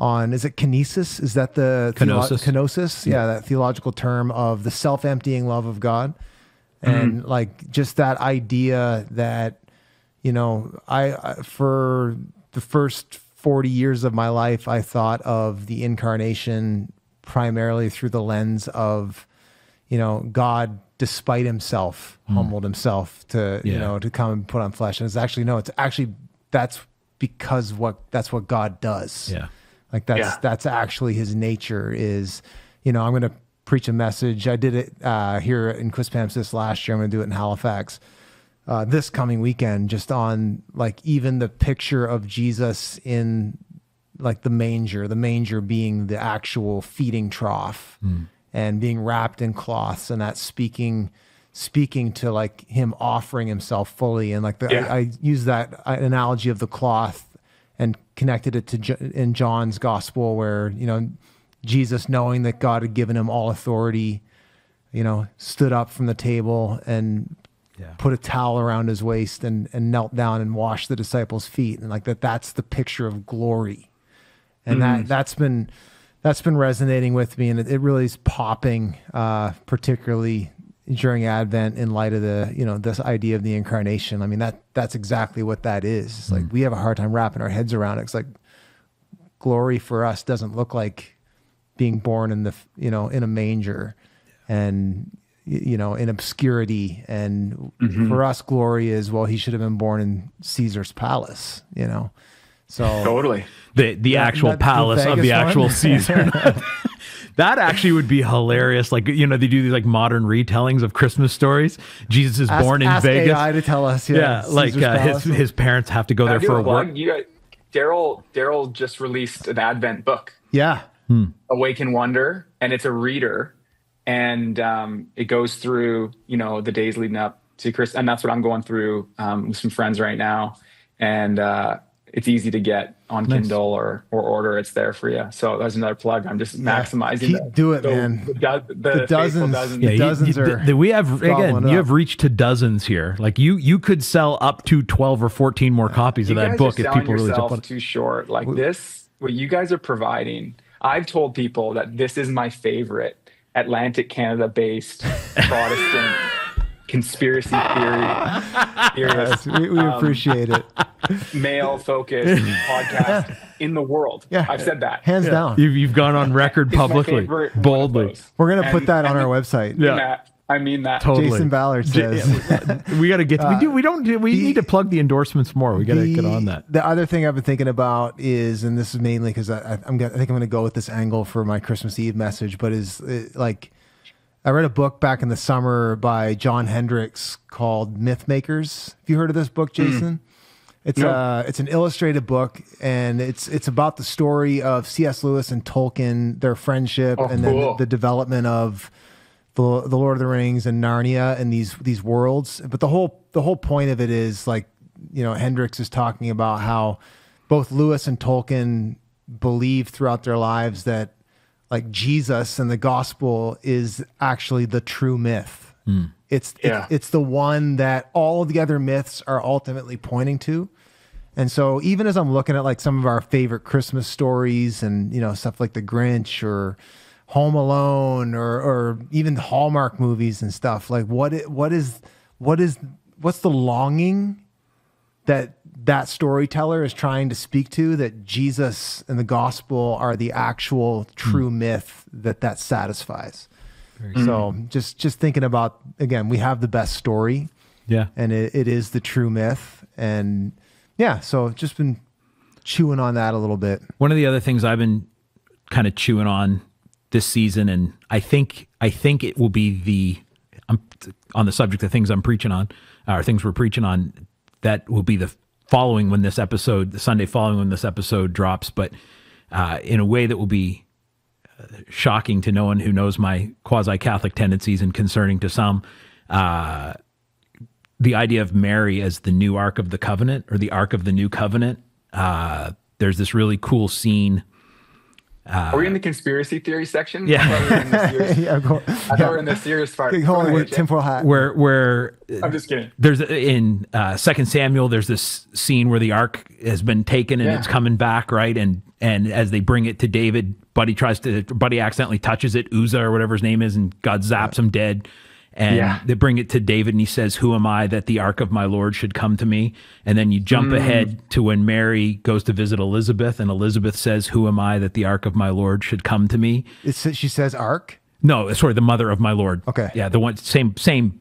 on, is it kinesis? Is that the Kenosis? Kenosis? Yeah, that theological term of the self-emptying love of God. And like just that idea that, I for the first 40 years of my life, I thought of the incarnation primarily through the lens of, God, despite himself, humbled himself to, to come and put on flesh. And it's actually, that's because that's what God does. Yeah. Like that's actually his nature is, I'm going to preach a message. I did it here in Quispam's this last year. I'm going to do it in Halifax this coming weekend, just on like even the picture of Jesus in like the manger being the actual feeding trough and being wrapped in cloths, and that speaking to like him offering himself fully. And like I use that analogy of the cloth and connected it to in John's gospel where, Jesus, knowing that God had given him all authority, stood up from the table and put a towel around his waist and knelt down and washed the disciples' feet. And like that's the picture of glory. And that's been resonating with me. And it really is popping, particularly during Advent in light of the, this idea of the incarnation. I mean, that's exactly what that is. It's like we have a hard time wrapping our heads around it. It's like glory for us doesn't look like being born in in a manger and, in obscurity. And for us, glory is, well, he should have been born in Caesar's palace, So Totally. The actual palace of the actual Caesar. That actually would be hilarious. Like, they do these like modern retellings of Christmas stories. Jesus is born in ask Vegas. AI to tell us. Like his parents have to go there for a work. Daryl just released an Advent book. Yeah. Awaken Wonder, and it's a reader, and it goes through the days leading up to Christmas, and that's what I'm going through with some friends right now, and it's easy to get on Kindle or order. It's there for you. So there's another plug. I'm just maximizing. Do it, man. The dozens. dozens. Dozens are. We have you have reached to dozens here. Like you could sell up to 12 or 14 more copies of that book if people really jump on it. Too short. Like this, what you guys are providing. I've told people that this is my favorite Atlantic Canada-based Protestant conspiracy theory. Yes, we appreciate it. Male-focused podcast in the world. Yeah, I've said that. Hands down. You've gone on record publicly, boldly. We're going to put that on our website. Yeah. I mean that. Totally. Jason Ballard says. We got to get. We need to plug the endorsements more. We got to get on that. The other thing I've been thinking about is, and this is mainly because I think I'm going to go with this angle for my Christmas Eve message, but like I read a book back in the summer by John Hendricks called Myth Makers. Have you heard of this book, Jason? It's an illustrated book, and it's about the story of C.S. Lewis and Tolkien, their friendship, and then the development of the Lord of the Rings and Narnia and these worlds. But the whole point of it is like, Hendricks is talking about how both Lewis and Tolkien believe throughout their lives that like Jesus and the gospel is actually the true myth. It's the one that all of the other myths are ultimately pointing to. And so even as I'm looking at like some of our favorite Christmas stories and, stuff like The Grinch or Home Alone or even Hallmark movies and stuff, like what's the longing that storyteller is trying to speak to, that Jesus and the gospel are the actual true myth that satisfies. So just thinking about, again, we have the best story, and it is the true myth. And so just been chewing on that a little bit. One of the other things I've been kind of chewing on this season, and I think it will be on the subject of things I'm preaching on, or things we're preaching on, that will be the Sunday following when this episode drops, but in a way that will be shocking to no one who knows my quasi-Catholic tendencies and concerning to some. The idea of Mary as the new Ark of the Covenant, or the Ark of the New Covenant. There's this really cool scene. Are we in the conspiracy theory section? Yeah. I thought we were in the serious, Yeah, I thought we were in the serious part. Big Go holy ahead, Jay. tinfoil hat. Where I'm just kidding. there's in 2 Samuel, there's this scene where the ark has been taken and Yeah. it's coming back, right? And as they bring it to David, Buddy accidentally touches it, Uzzah or whatever his name is, and God zaps him dead. And they bring it to David, and he says, "Who am I that the ark of my Lord should come to me?" And then you jump ahead to when Mary goes to visit Elizabeth, and Elizabeth says, "Who am I that the ark of my Lord should come to me?" She says ark. No, sorry, the mother of my Lord. Okay. Yeah, the one same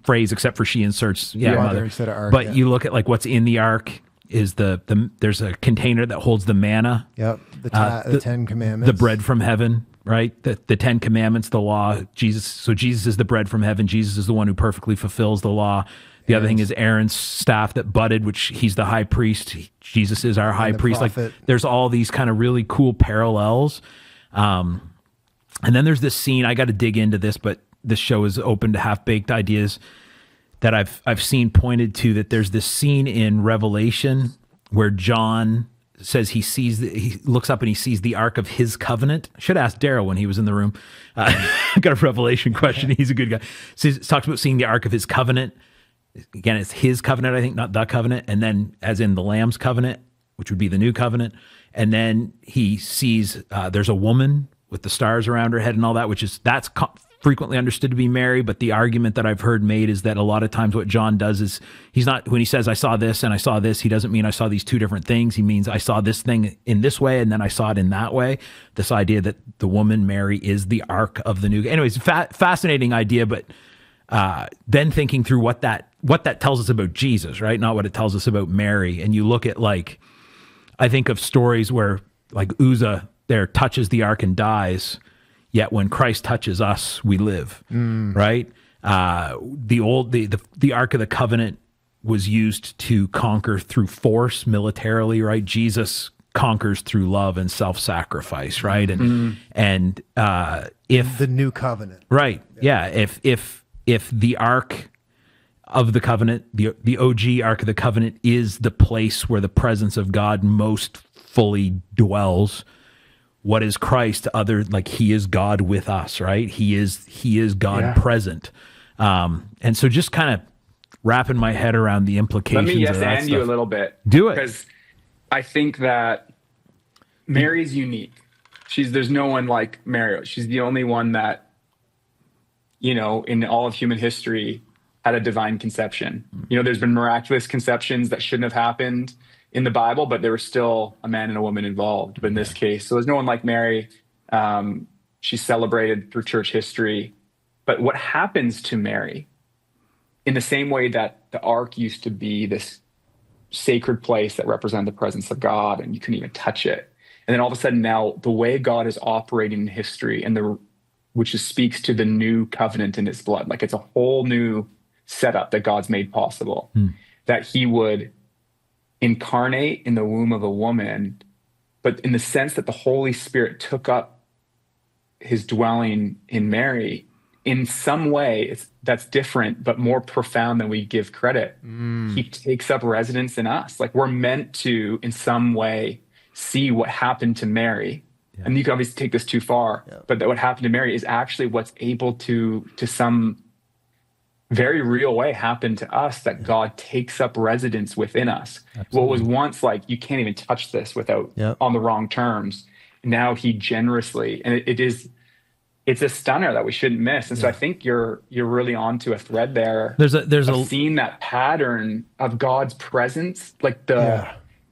phrase, except for she inserts Mother instead of ark, But yeah. you look at like what's in the ark is there's a container that holds the manna, Yep. The Ten Commandments. the bread from heaven, right? The 10 Commandments, the law. Jesus is the bread from heaven. Jesus is the one who perfectly fulfills the law. The other thing is Aaron's staff that budded, which he's the high priest. Jesus is our high the priest. prophet. Like there's all these kind of really cool parallels. And then there's this scene, I got to dig into this, but this show is open to half-baked ideas that I've seen pointed to, that there's this scene in Revelation where John says he looks up and he sees the Ark of his covenant. I should ask Daryl when he was in the room. Got a Revelation question. He's a good guy. So he talks about seeing the Ark of his covenant. Again, it's his covenant, I think, not the covenant. And then as in the Lamb's covenant, which would be the new covenant. And then he sees there's a woman with the stars around her head and all that, that's frequently understood to be Mary. But the argument that I've heard made is that a lot of times what John does is when he says, I saw this and I saw this, he doesn't mean I saw these two different things. He means I saw this thing in this way and then I saw it in that way. This idea that the woman Mary is the Ark of the new. Anyways, fascinating idea, but then thinking through what that tells us about Jesus, right? Not what it tells us about Mary. And you look at I think of stories where like Uzzah there touches the ark and dies, yet when Christ touches us, we live, right? The Ark of the Covenant was used to conquer through force militarily, right? Jesus conquers through love and self-sacrifice, right? And if the new covenant, right, yeah, if the Ark of the Covenant, the OG Ark of the Covenant, is the place where the presence of God most fully dwells, what is Christ other, like he is God with us, right? He is God present. And so just kind of wrapping my head around the implications Let me of that and you a stuff. little bit. Do it. Because I think that Mary's unique. There's no one like Mary. She's the only one that, in all of human history had a divine conception. There's been miraculous conceptions that shouldn't have happened in the Bible, but there was still a man and a woman involved. But in this case, so there's no one like Mary. She's celebrated through church history. But what happens to Mary, in the same way that the ark used to be this sacred place that represented the presence of God and you couldn't even touch it. And then all of a sudden now the way God is operating in history which speaks to the new covenant in his blood, like it's a whole new setup that God's made possible, that he would incarnate in the womb of a woman, but in the sense that the Holy Spirit took up his dwelling in Mary, in some way that's different, but more profound than we give credit. He takes up residence in us. Like we're meant to, in some way, see what happened to Mary. Yeah. And you can obviously take this too far, but that what happened to Mary is actually what's able to some very real way happen to us, that God takes up residence within us. Absolutely. What was once like, you can't even touch this without on the wrong terms. Now he generously, and it's a stunner that we shouldn't miss. And so I think you're really onto a thread there. There's seeing that pattern of God's presence, like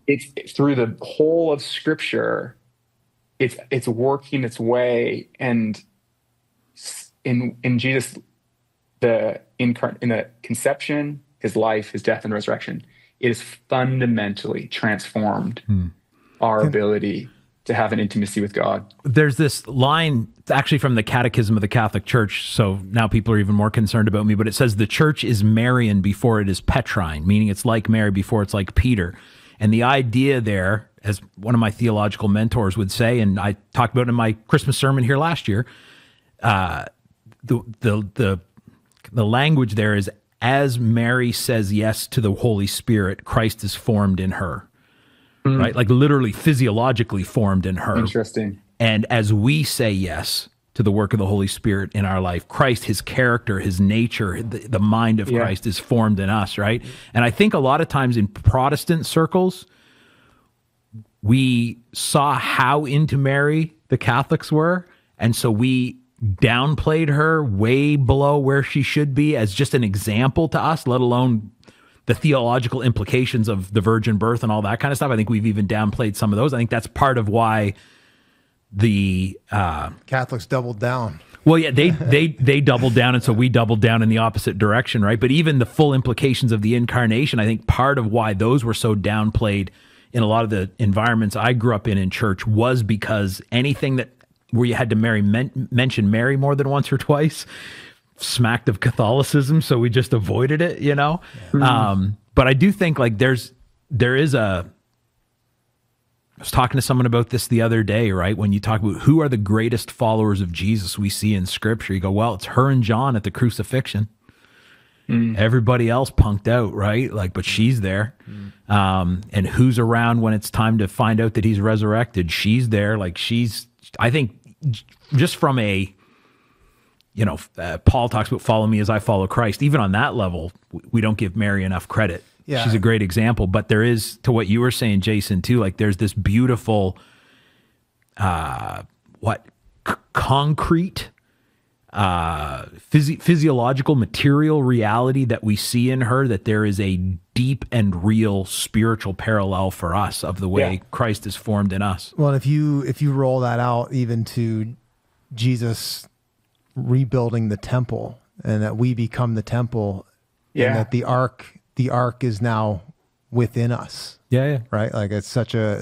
it's through the whole of Scripture. It's working its way, and in Jesus, in the conception, his life, his death, and resurrection, it is fundamentally transformed our ability to have an intimacy with God. There's this line actually from the Catechism of the Catholic Church, so now people are even more concerned about me, but it says the church is Marian before it is Petrine, meaning it's like Mary before it's like Peter. And the idea there, as one of my theological mentors would say, and I talked about it in my Christmas sermon here last year, the language there is, as Mary says yes to the Holy Spirit, Christ is formed in her. Right? Like literally physiologically formed in her. Interesting. And as we say yes to the work of the Holy Spirit in our life, Christ, his character, his nature, the mind of Christ is formed in us, right? And I think a lot of times in Protestant circles, we saw how into Mary the Catholics were. And so we downplayed her way below where she should be as just an example to us, let alone the theological implications of the virgin birth and all that kind of stuff. I think we've even downplayed some of those. I think that's part of why the Catholics doubled down. well, yeah, they doubled down, and so we doubled down in the opposite direction, right? But even the full implications of the incarnation, I think part of why those were so downplayed in a lot of the environments I grew up in church was because anything that where you had to mention Mary more than once or twice smacked of Catholicism, so we just avoided it, you know? But I do think like there is I was talking to someone about this the other day, right? When you talk about who are the greatest followers of Jesus we see in Scripture, you go, well, it's her and John at the crucifixion. Everybody else punked out, right? Like, but she's there. And who's around when it's time to find out that he's resurrected? She's there. Like I think just from a, Paul talks about follow me as I follow Christ. Even on that level, we don't give Mary enough credit. Yeah. She's a great example, but there is, to what you were saying, Jason, too, like there's this beautiful, concrete, physiological, material reality that we see in her, that there is a deep and real spiritual parallel for us of the way Christ is formed in us. Well, if you roll that out even to Jesus rebuilding the temple, and that we become the temple, and that the ark is now within us. Yeah. Right? Like it's such a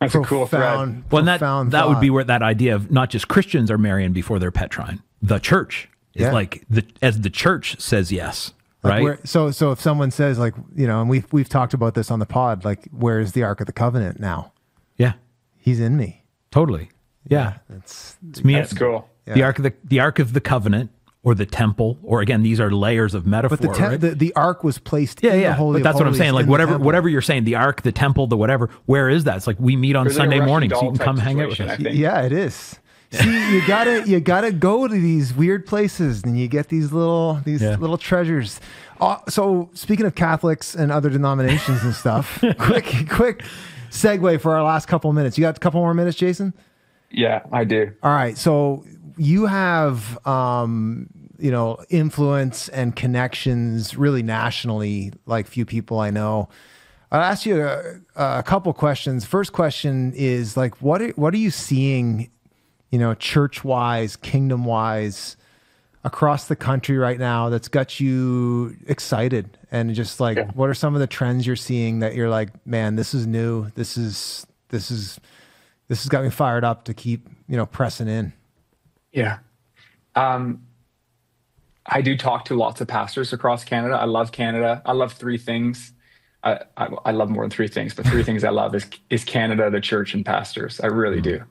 that's a cool thread. Well, and that would be where that idea of not just Christians are Marian before they're Petrine. The church is like as the church says yes, right? Like so if someone says like, and we've talked about this on the pod, like where's the Ark of the Covenant now? Yeah. He's in me. Totally. Yeah. It's me. That's cool. Yeah. The Ark of the Covenant, or the temple, or again, these are layers of metaphor. But the ark was placed in the Holy of But that's what I'm saying. Like whatever you're saying, the ark, the temple, the whatever, where is that? It's like we meet on Sunday morning, so you can come hang out with us. Yeah, it is. See, you gotta go to these weird places, and you get these little treasures. So speaking of Catholics and other denominations and stuff, quick segue for our last couple of minutes. You got a couple more minutes, Jason? Yeah, I do. All right. So you have, influence and connections really nationally, like few people I know. I'll ask you a couple questions. First question is like, what are you seeing, church-wise, kingdom-wise across the country right now that's got you excited? And just like, what are some of the trends you're seeing that you're like, man, this is new. This has got me fired up to keep, pressing in. Yeah. I do talk to lots of pastors across Canada. I love Canada. I love three things. I love more than three things, but three things I love is Canada, the church, and pastors. I really do.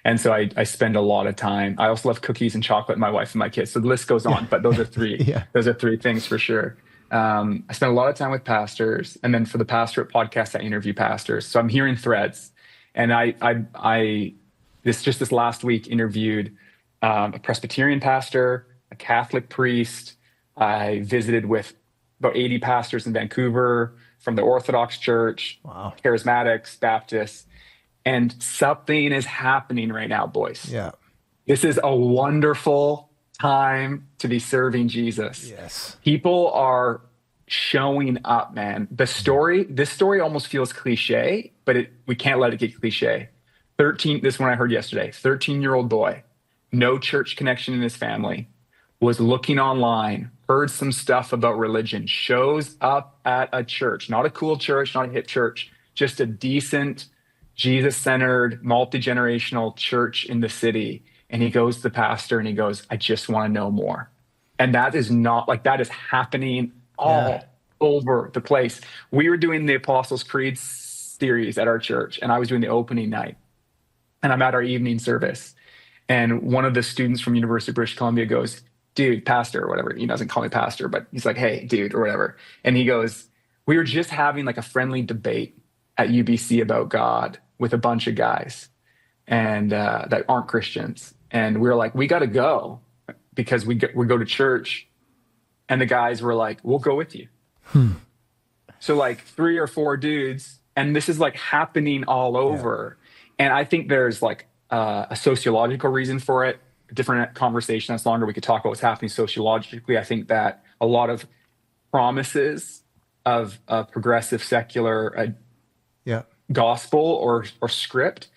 And so I spend a lot of time. I also love cookies and chocolate, my wife and my kids. So the list goes on, but those are three. Those are three things for sure. I spend a lot of time with pastors. And then for the Pastorate podcast, I interview pastors. So I'm hearing threads. And I this last week interviewed a Presbyterian pastor, a Catholic priest. I visited with about 80 pastors in Vancouver from the Orthodox Church, Charismatics, Baptists, and something is happening right now, boys. Yeah. This is a wonderful time to be serving Jesus. Yes. People are showing up, man. This story almost feels cliche, but we can't let it get cliche. This one I heard yesterday, 13-year-old boy, no church connection in his family, was looking online, heard some stuff about religion, shows up at a church, not a cool church, not a hip church, just a decent, Jesus-centered, multi-generational church in the city. And he goes to the pastor and he goes, I just want to know more. And that is not like, that is happening all over the place. We were doing the Apostles' Creed series at our church, and I was doing the opening night. And I'm at our evening service. And one of the students from University of British Columbia goes, dude, pastor, or whatever. He doesn't call me pastor, but he's like, hey, dude, or whatever. And he goes, we were just having like a friendly debate at UBC about God with a bunch of guys and that aren't Christians. And we were like, we got to go because we go to church. And the guys were like, we'll go with you. So like 3 or 4 dudes, and this is like happening all over. And I think there's like a sociological reason for it. A different conversation that's longer. We could talk about what's happening sociologically. I think that a lot of promises of a progressive secular gospel or script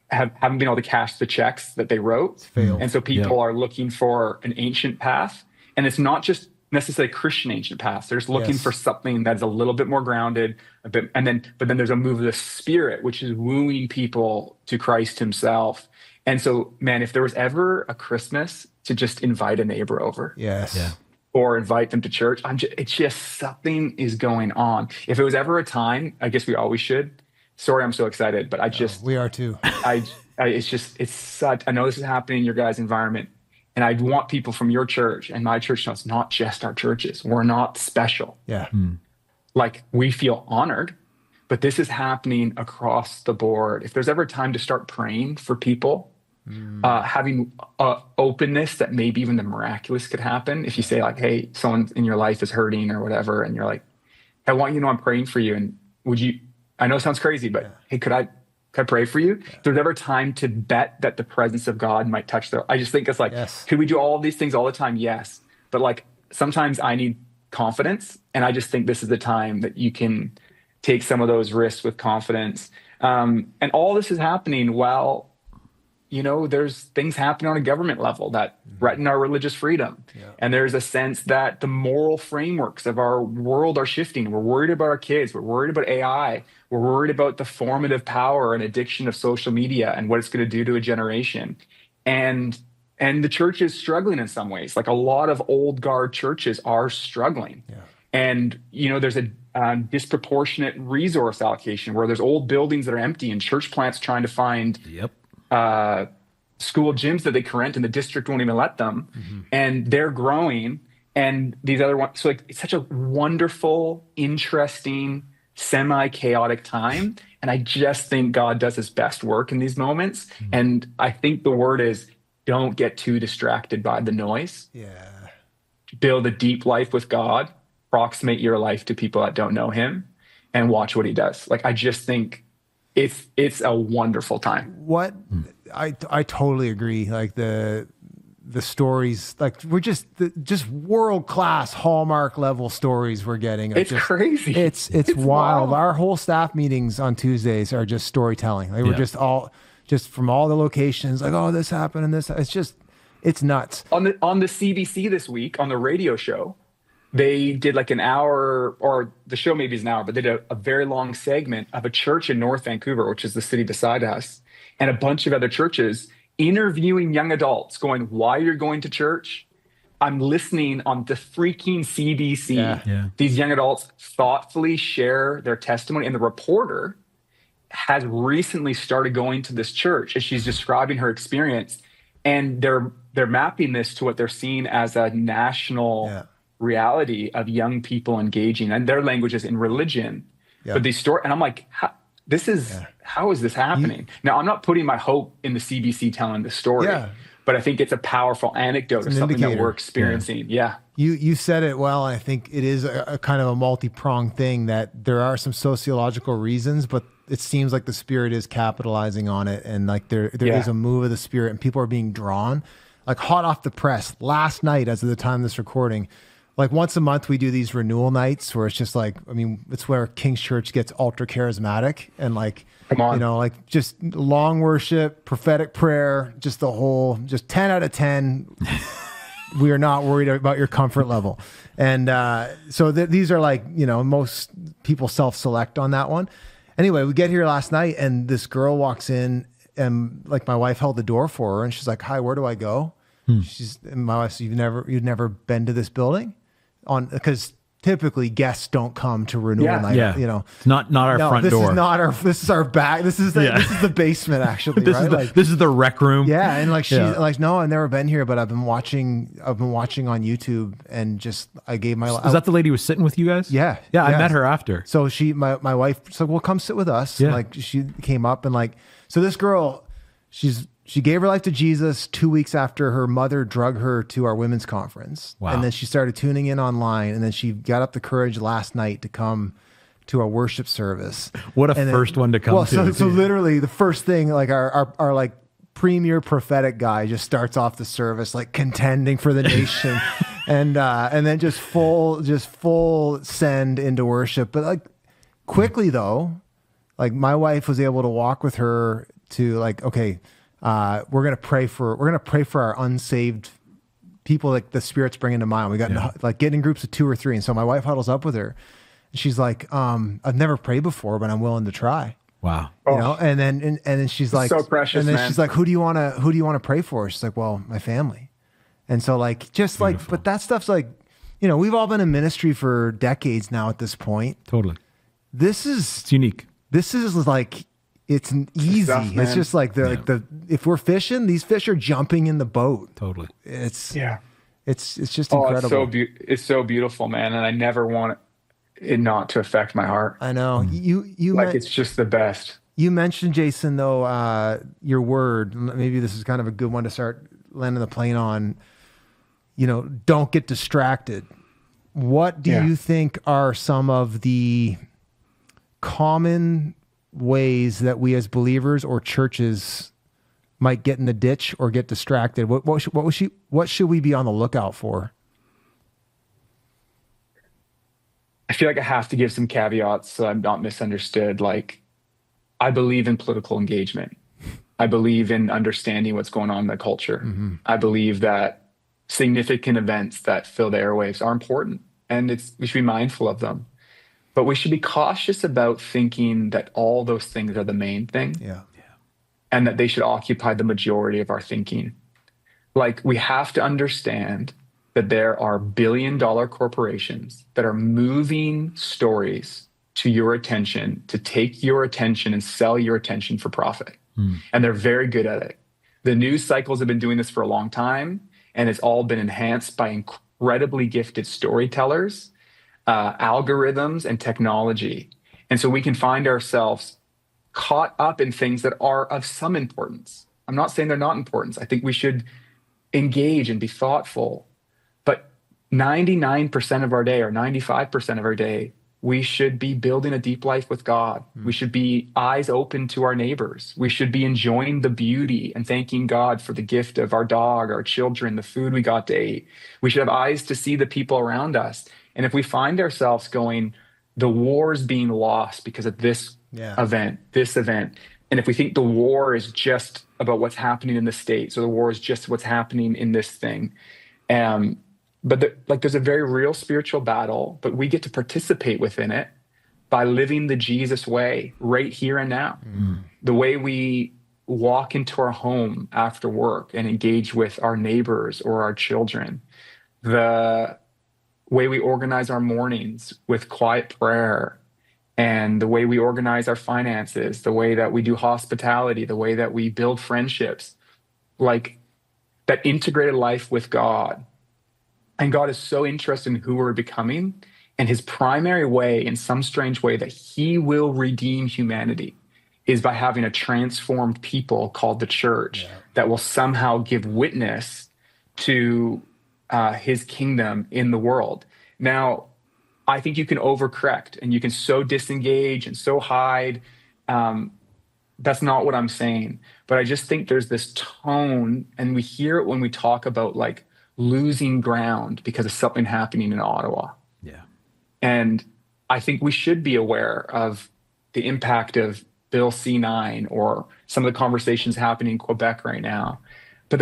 haven't been able to cash the checks that they wrote. And so people are looking for an ancient path. And it's not just necessarily Christian ancient path. They're just looking for something that's a little bit more grounded, but then there's a move of the Spirit, which is wooing people to Christ himself. And so, man, if there was ever a Christmas to just invite a neighbor over, or invite them to church, it's just something is going on. If it was ever a time, I guess we always should. Sorry, I'm so excited, but we are too. It's such. I know this is happening in your guys' environment. And I want people from your church and my church to know it's not just our churches. We're not special. Like, we feel honored, but this is happening across the board. If there's ever a time to start praying for people, having openness that maybe even the miraculous could happen. If you say like, hey, someone in your life is hurting or whatever, and you're like, I want you to know I'm praying for you. And would you, I know it sounds crazy, but hey, could I pray for you? If there's ever time to bet that the presence of God might touch their, I just think it's like, could we do all of these things all the time? Yes. But like, sometimes I need confidence. And I just think this is the time that you can take some of those risks with confidence. And all this is happening while, you know, there's things happening on a government level that threaten our religious freedom. And there's a sense that the moral frameworks of our world are shifting. We're worried about our kids. We're worried about AI. We're worried about the formative power and addiction of social media and what it's going to do to a generation. And the church is struggling in some ways. Like, a lot of old guard churches are struggling. And, you know, there's a disproportionate resource allocation where there's old buildings that are empty and church plants trying to find school gyms that they can rent, and the district won't even let them. And they're growing, and these other ones. So like, it's such a wonderful, interesting, semi-chaotic time. And I just think God does his best work in these moments. And I think the word is, don't get too distracted by the noise. Build a deep life with God, approximate your life to people that don't know him, and watch what he does. Like, I just think it's a wonderful time. What I totally agree. Like, the stories, like, we're just world-class Hallmark level stories we're getting. It's just crazy. It's wild. Our whole staff meetings on Tuesdays are just storytelling. Like, we're just from all the locations, like, oh, this happened and this. It's nuts. On the CBC this week, on the radio show, they did like an hour, or the show maybe is an hour, but they did a very long segment of a church in North Vancouver, which is the city beside us, and a bunch of other churches interviewing young adults, going, why you're going to church? I'm listening on the freaking CBC. These young adults thoughtfully share their testimony, and the reporter has recently started going to this church, and she's describing her experience, and they're mapping this to what they're seeing as a national reality of young people engaging, and their language is in religion. But these stories, and I'm like, how is this happening? Now, I'm not putting my hope in the CBC telling the story, but I think it's a powerful anecdote of something that we're experiencing. You said it well. And I think it is a kind of a multi-pronged thing, that there are some sociological reasons, but it seems like the Spirit is capitalizing on it. And like, there is a move of the Spirit, and people are being drawn, like, hot off the press last night, as of the time of this recording. Like, once a month we do these renewal nights where it's just like, I mean, it's where King's Church gets ultra charismatic, and like, you know, like, just long worship, prophetic prayer, just the whole, just 10 out of 10. We are not worried about your comfort level. And so these are like, you know, most people self-select on that one. Anyway, we get here last night and this girl walks in and like my wife held the door for her and she's like, "Hi, where do I go?" And my wife said, "You've never been to this building?" Because typically guests don't come to renewal night. Yeah. You know, It's not our front this door. is not our. This is our back. This is the basement actually. This right? is the Like, this is the rec room. yeah, and like she's like, "No, I've never been here, but I've been watching on YouTube and just I gave my." Is that the lady who was sitting with you guys? Yeah. Yeah, I Yeah. met her after. So my wife said, "Well, come sit with us." Yeah. And like she came up and like, so this girl, she gave her life to Jesus 2 weeks after her mother drug her to our women's conference. Wow. And then she started tuning in online. And then she got up the courage last night to come to our worship service. What a And then- first one to come well, to. So literally the first thing, like our like premier prophetic guy just starts off the service like contending for the nation and then just full send into worship. But like quickly though, like my wife was able to walk with her to like, okay, we're gonna pray for our unsaved people like the Spirit's bringing to mind. We got like getting groups of 2 or 3, and so my wife huddles up with her, and she's like, "I've never prayed before, but I'm willing to try." Wow. You know, and then she's like, so precious, and then man. she's like, who do you want to pray for? She's like, well, my family, and so like just Beautiful. like, but that stuff's like, you know, we've all been in ministry for decades now at this point. Totally. This is It's unique. like. It's easy. stuff, It's man. just like if we're fishing, these fish are jumping in the boat. Totally. It's Yeah. it's just Oh, incredible. it's so beautiful, man. And I never want it not to affect my heart. I know you Like it's just the best. you mentioned, Jason, though, your word. Maybe this is kind of a good one to start landing the plane on. You know, don't get distracted. What do you think are some of the common ways that we as believers or churches might get in the ditch or get distracted? What should we be on the lookout for? I feel like I have to give some caveats so I'm not misunderstood. Like, I believe in political engagement. I believe in understanding what's going on in the culture. I believe that significant events that fill the airwaves are important, and we should be mindful of them. But we should be cautious about thinking that all those things are the main thing. Yeah. And that they should occupy the majority of our thinking. Like, we have to understand that there are billion-dollar corporations that are moving stories to your attention, to take your attention and sell your attention for profit. And they're very good at it. The news cycles have been doing this for a long time, and it's all been enhanced by incredibly gifted storytellers, algorithms, and technology. And so we can find ourselves caught up in things that are of some importance. I'm not saying they're not important. I think we should engage and be thoughtful. But 99% of our day or 95% of our day, we should be building a deep life with God. We should be eyes open to our neighbors. We should be enjoying the beauty and thanking God for the gift of our dog, our children, the food we got to eat. We should have eyes to see the people around us. And if we find ourselves going, the war is being lost because of this event, and if we think the war is just about what's happening in the States, or the war is just what's happening in this thing, but there's a very real spiritual battle, but we get to participate within it by living the Jesus way right here and now. The way we walk into our home after work and engage with our neighbors or our children, the way we organize our mornings with quiet prayer, and the way we organize our finances, the way that we do hospitality, the way that we build friendships, like that integrated life with God. And God is so interested in who we're becoming, and his primary way, in some strange way, that he will redeem humanity is by having a transformed people called the church that will somehow give witness to his kingdom in the world. Now, I think you can overcorrect and you can so disengage and so hide. That's not what I'm saying. But I just think there's this tone, and we hear it when we talk about like losing ground because of something happening in Ottawa. Yeah. And I think we should be aware of the impact of Bill C9 or some of the conversations happening in Quebec right now. But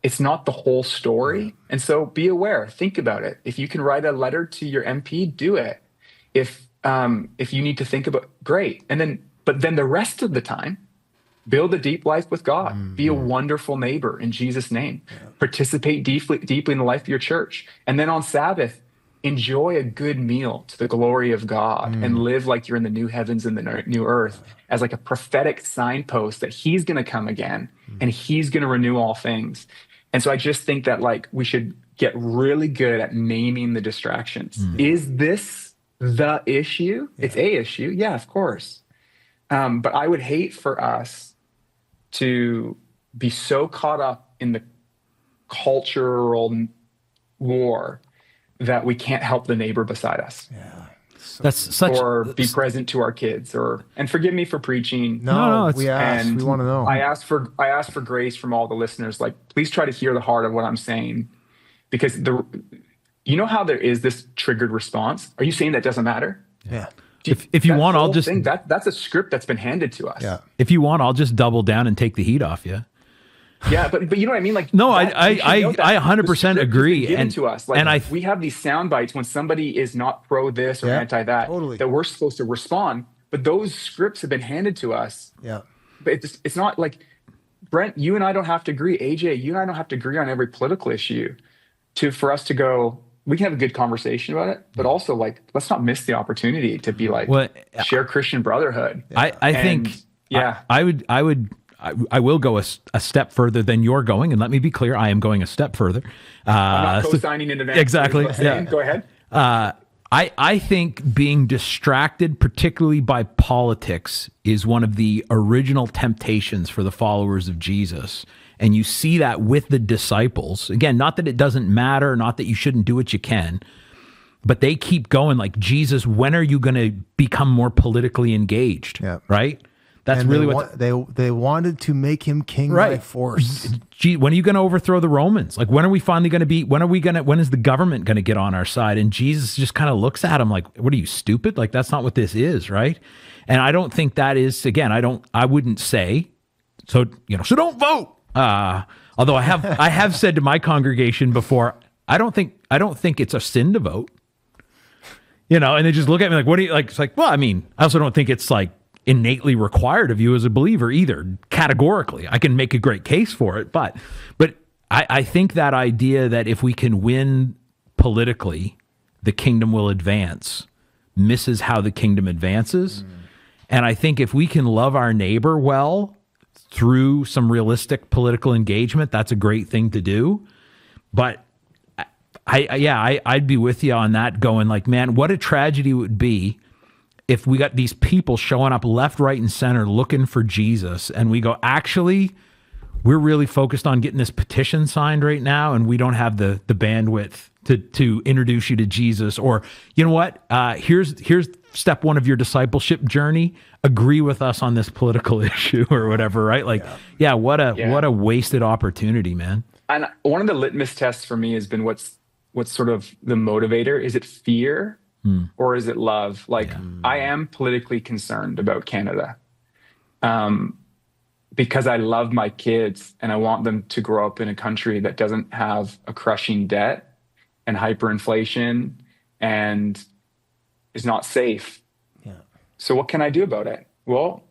it's not the whole story. And so be aware, think about it. If you can write a letter to your MP, do it. If If you need to think about, great. But then the rest of the time, build a deep life with God. Be a wonderful neighbor in Jesus' name. Participate deeply in the life of your church. And then on Sabbath, enjoy a good meal to the glory of God and live like you're in the new heavens and the new earth as like a prophetic signpost that he's going to come again and he's going to renew all things. And so I just think that like we should get really good at naming the distractions. Is this the issue? It's a issue. Yeah, of course. But I would hate for us to be so caught up in the cultural war that we can't help the neighbor beside us. Yeah. That's such, or be present to our kids, and forgive me for preaching. No, we want to know. I ask for grace from all the listeners. Like, please try to hear the heart of what I'm saying, because you know how there is this triggered response. Are you saying that doesn't matter? Yeah. If you want, I'll just that's a script that's been handed to us. Yeah. If you want, I'll just double down and take the heat off you. Yeah, but you know what I mean? Like, no, I 100% agree. Given And to us, like, and we have these sound bites when somebody is not pro this or anti that, that we're supposed to respond. But those scripts have been handed to us. Yeah. But it's not like, Brent, you and I don't have to agree. AJ, you and I don't have to agree on every political issue for us to go, we can have a good conversation about it, but also like, let's not miss the opportunity to be like, share Christian brotherhood. I think, I will go a step further than you're going, and let me be clear, I am going a step further. I'm not co-signing in advance. Exactly. Yeah. Go ahead. I think being distracted, particularly by politics, is one of the original temptations for the followers of Jesus. And you see that with the disciples. Again, not that it doesn't matter, not that you shouldn't do what you can, but they keep going like, Jesus, when are you going to become more politically engaged? Yeah. Right? That's really what they wanted to make him king by force. Gee, when are you going to overthrow the Romans? Like, when are we finally going to be? When is the government going to get on our side? And Jesus just kind of looks at him like, "What are you, stupid? Like, that's not what this is, right?" And I don't think that is. Again, I wouldn't say so. So don't vote. Although I have said to my congregation before, I don't think it's a sin to vote. And they just look at me like, "What do you like?" It's like, well, I mean, I also don't think it's like innately required of you as a believer either, categorically. I can make a great case for it, but I think that idea that if we can win politically, the kingdom will advance, misses how the kingdom advances. And I think if we can love our neighbor well through some realistic political engagement, that's a great thing to do. But I'd be with you on that, going like, man, what a tragedy it would be if we got these people showing up left, right, and center looking for Jesus, and we go, actually, we're really focused on getting this petition signed right now, and we don't have the bandwidth to introduce you to Jesus. Or, you know what? Here's step one of your discipleship journey. Agree with us on this political issue or whatever, right? Like, what a wasted opportunity, man. And one of the litmus tests for me has been what's sort of the motivator. Is it fear? Or is it love? Like, I am politically concerned about Canada because I love my kids and I want them to grow up in a country that doesn't have a crushing debt and hyperinflation and is not safe. Yeah. So what can I do about it? Well,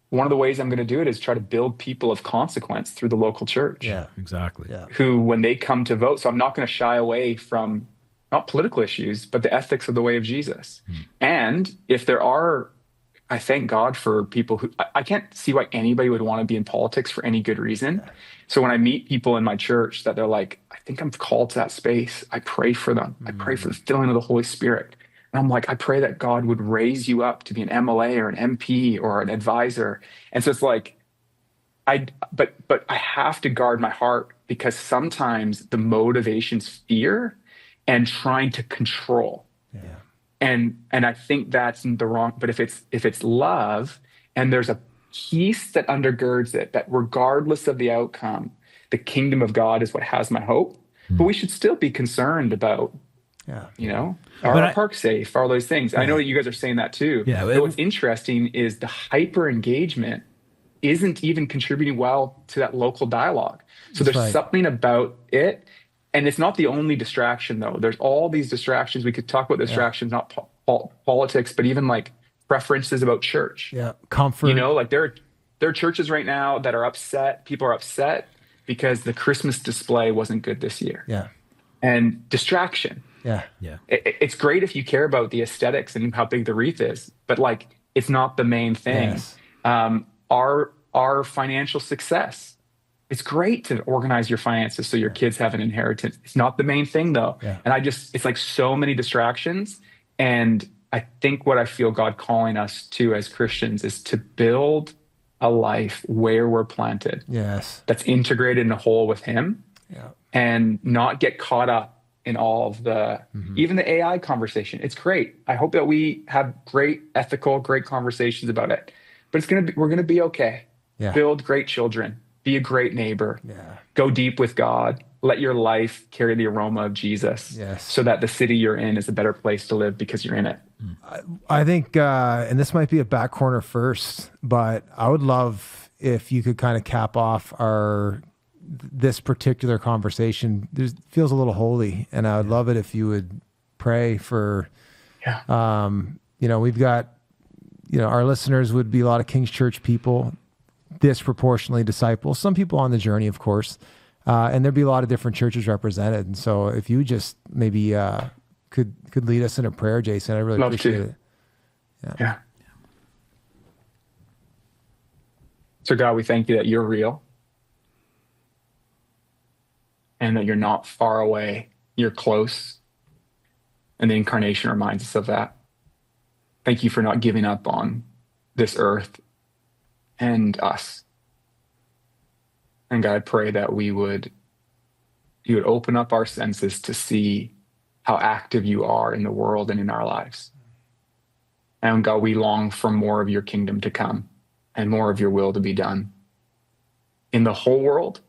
one of the ways I'm going to do it is try to build people of consequence through the local church. Yeah, exactly. Yeah. Who, when they come to vote, so I'm not going to shy away from not political issues, but the ethics of the way of Jesus. And if there are, I thank God for people who, I can't see why anybody would want to be in politics for any good reason. So when I meet people in my church that they're like, I think I'm called to that space, I pray for them. I pray for the filling of the Holy Spirit. And I'm like, I pray that God would raise you up to be an MLA or an MP or an advisor. And so it's like, but I have to guard my heart, because sometimes the motivation's fear and trying to control. Yeah. And I think that's the wrong, but if it's love and there's a peace that undergirds it, that regardless of the outcome, the kingdom of God is what has my hope. But we should still be concerned about, are our parks safe? Are those things? I know that you guys are saying that too. Yeah. But what's interesting is the hyper engagement isn't even contributing well to that local dialogue. So there's something about it. And it's not the only distraction, though. There's all these distractions. We could talk about distractions, not politics, but even like preferences about church. Yeah. Comfort. You know, like there are churches right now that are upset. People are upset because the Christmas display wasn't good this year. Yeah. And distraction. Yeah. Yeah. It's great if you care about the aesthetics and how big the wreath is, but like it's not the main thing. Yes. Our financial success. It's great to organize your finances so your kids have an inheritance. It's not the main thing though. Yeah. And it's like so many distractions. And I think what I feel God calling us to as Christians is to build a life where we're planted. Yes. That's integrated in a whole with Him. Yeah. And not get caught up in all of the, even the AI conversation. It's great. I hope that we have great conversations about it, but we're going to be okay. Yeah. Build great children, be a great neighbor, Yeah. go deep with God, let your life carry the aroma of Jesus. Yes. So that the city you're in is a better place to live because you're in it. I think, and this might be a back corner first, but I would love if you could kind of cap off this particular conversation. It feels a little holy, and I would love it if you would pray for, we've got, our listeners would be a lot of King's Church people, disproportionately disciples, some people on the journey, of course, and there'd be a lot of different churches represented. And so if you just maybe could lead us in a prayer, Jason, I really Love appreciate to. it. Yeah. So God, we thank you that you're real and that you're not far away. You're close. And the incarnation reminds us of that. Thank you for not giving up on this earth and us. And God, I pray that you would open up our senses to see how active you are in the world and in our lives. And God, we long for more of your kingdom to come and more of your will to be done in the whole world,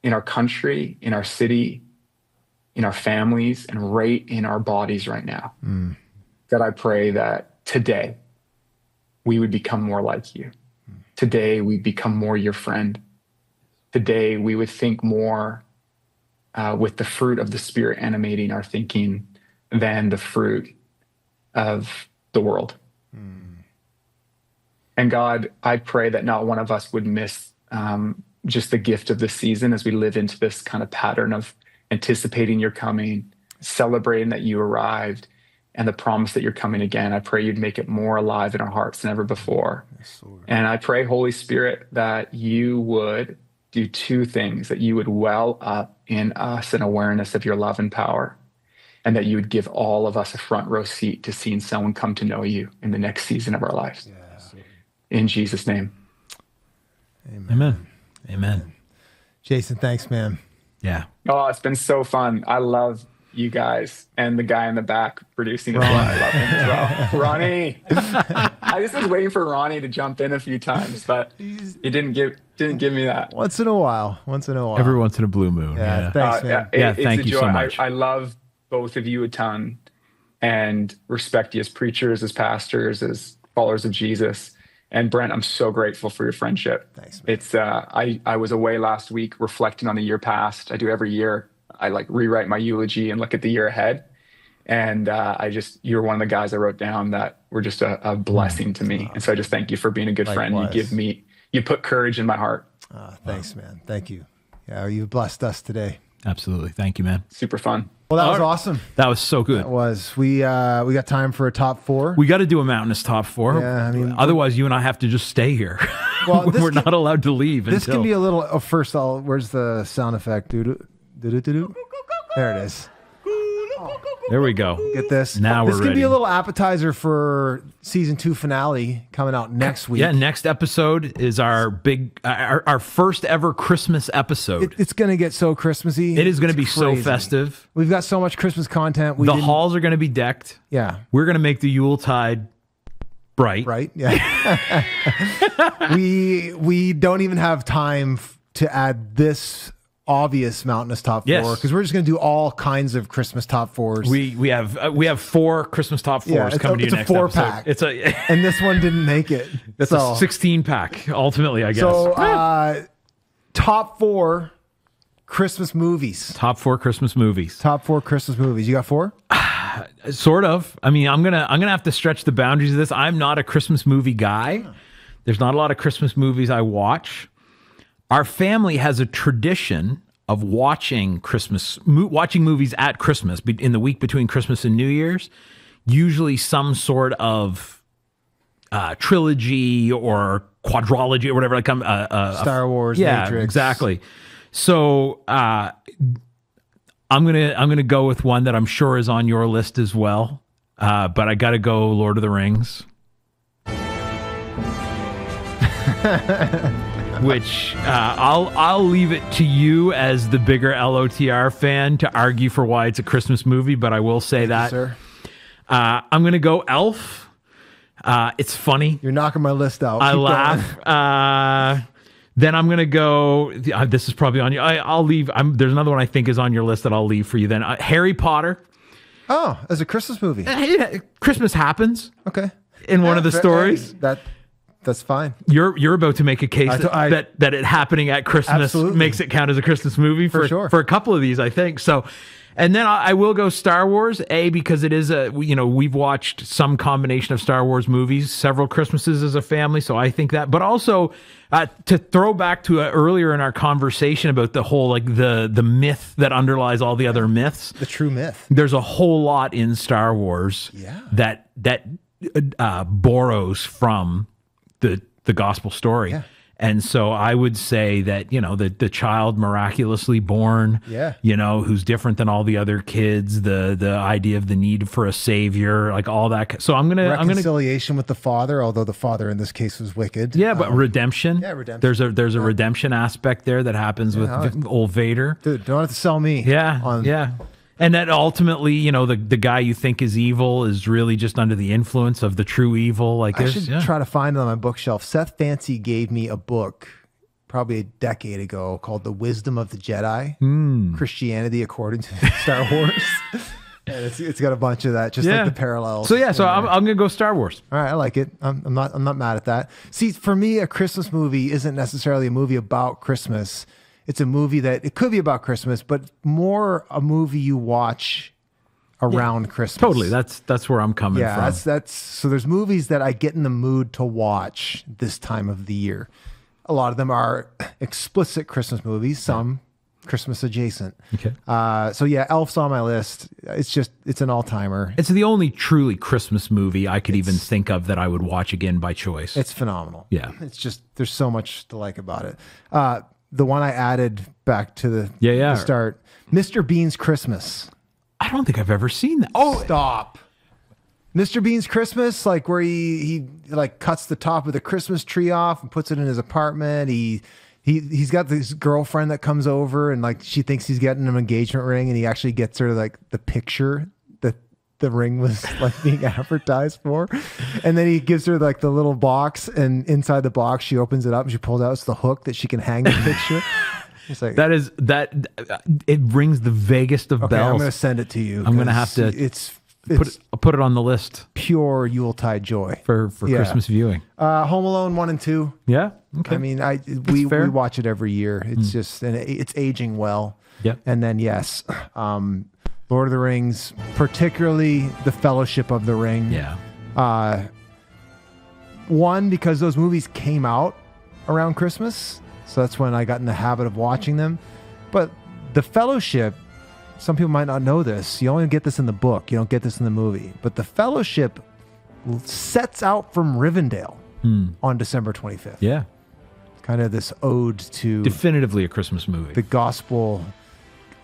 in our country, in our city, in our families, and right in our bodies right now. God, I pray that today we would become more like you. Today we become more your friend. Today we would think more with the fruit of the Spirit animating our thinking than the fruit of the world. And God, I pray that not one of us would miss just the gift of the season as we live into this kind of pattern of anticipating your coming, celebrating that you arrived, and the promise that you're coming again. I pray you'd make it more alive in our hearts than ever before. Yes, and I pray, Holy Spirit, that you would do two things, that you would well up in us an awareness of your love and power, and that you would give all of us a front row seat to seeing someone come to know you in the next season of our lives. Yes. In Jesus' name. Amen. Amen. Jason, thanks, man. Yeah. Oh, it's been so fun. I love you guys and the guy in the back producing as well. I love him as well. Ronnie. I just was waiting for Ronnie to jump in a few times, but he didn't give me that. Once in a while. Every once in a blue moon. Yeah. Thanks, man. Thank you so much. I love both of you a ton and respect you as preachers, as pastors, as followers of Jesus. And Brent, I'm so grateful for your friendship. Thanks, man. It's I was away last week reflecting on the year past. I do every year. I like rewrite my eulogy and look at the year ahead. And you're one of the guys I wrote down that were just a blessing to me. And so I just thank you for being a good friend. You put courage in my heart. Thanks, man. Thank you. Yeah, you blessed us today. Absolutely. Thank you, man. Super fun. Well, that was awesome. That was so good. That was. We got time for a top four. We got to do a Mountainous top four. Yeah, I mean, otherwise you and I have to just stay here. Well, we're not allowed to leave. This can be a little. First, where's the sound effect? There it is. There we go. Get this. Now this we're can ready. be a little appetizer for season 2 finale coming out next week. Yeah, next episode is our big, our first ever Christmas episode. It's going to get so Christmassy. It is going to be crazy. so festive. We've got so much Christmas content. The halls are going to be decked. Yeah. We're going to make the Yuletide bright. Right? Yeah. we don't even have time to add this obvious Mountainous top four because we're just going to do all kinds of Christmas top fours. We have 4 Christmas top fours coming to you next episode. It's a 4-pack. And this one didn't make it. That's a 16-pack ultimately, I guess. So top 4 Christmas movies. Top 4 Christmas movies. Top 4 Christmas movies. You got 4? Sort of. I mean, I'm gonna have to stretch the boundaries of this. I'm not a Christmas movie guy. There's not a lot of Christmas movies I watch. Our family has a tradition of watching movies at Christmas in the week between Christmas and New Year's. Usually, some sort of trilogy or quadrology or whatever. Like Star Wars, yeah, Matrix. exactly. So I'm gonna go with one that I'm sure is on your list as well. But I got to go Lord of the Rings. Which I'll leave it to you as the bigger LOTR fan to argue for why it's a Christmas movie, but I will say that. Sir. I'm going to go Elf. It's funny. You're knocking my list out. I Keep laugh. Then I'm going to go, this is probably on you. I'll leave. There's another one I think is on your list that I'll leave for you then. Harry Potter. Oh, as a Christmas movie. Christmas happens. Okay. In one of the stories. That's fine. You're about to make a case that it happening at Christmas Absolutely. makes it count as a Christmas movie For sure. for a couple of these, I think. So, and then I will go Star Wars, because it is we've watched some combination of Star Wars movies several Christmases as a family. So I think that, but also to throw back to earlier in our conversation about the whole, like the myth that underlies all the other myths, The true myth. there's a whole lot in Star Wars that borrows from the gospel story. Yeah. And so I would say that, the child miraculously born, who's different than all the other kids, the idea of the need for a savior, like all that. So I'm going to Reconciliation with the father, although the father in this case was wicked. yeah, but redemption. Yeah, redemption. There's a redemption aspect there that happens with old Vader. Dude, don't have to sell me. Yeah. And that ultimately, the guy you think is evil is really just under the influence of the true evil. Like I should try to find it on my bookshelf. Seth Fancy gave me a book probably a decade ago called The Wisdom of the Jedi, Christianity according to Star Wars. And it's got a bunch of that, just like the parallels. So I'm going to go Star Wars. All right, I like it. I'm not mad at that. See, for me, a Christmas movie isn't necessarily a movie about Christmas. It's a movie that it could be about Christmas, but more a movie you watch around Christmas. Totally. That's where I'm coming from. That's so there's movies that I get in the mood to watch this time of the year. A lot of them are explicit Christmas movies, some Christmas adjacent. Okay. So yeah, Elf's on my list. It's an all-timer. It's the only truly Christmas movie I could even think of that I would watch again by choice. It's phenomenal. Yeah. It's just there's so much to like about it. The one I added back to the start, Mr. Bean's Christmas. I don't think I've ever seen that. Oh, Stop. Mr. Bean's Christmas, like where he like cuts the top of the Christmas tree off and puts it in his apartment. He's got this girlfriend that comes over and like she thinks he's getting an engagement ring, and he actually gets her like the picture that the ring was like being advertised for. And then he gives her like the little box, and inside the box she opens it up and she pulls out the hook that she can hang the picture. It's like, it rings the vaguest of bells. I'm going to send it to you. I'm going to have to I'll put it on the list pure Yuletide joy for Christmas viewing. Home Alone 1 and 2. Yeah. Okay. I mean, we watch it every year. It's just, and it's aging well. Yep. And then yes, Lord of the Rings, particularly the Fellowship of the Ring. Yeah. One, because those movies came out around Christmas, so that's when I got in the habit of watching them. But the Fellowship, some people might not know this. You only get this in the book. You don't get this in the movie. But the Fellowship sets out from Rivendell on December 25th. Yeah. Kind of this ode to Definitively a Christmas movie. the gospel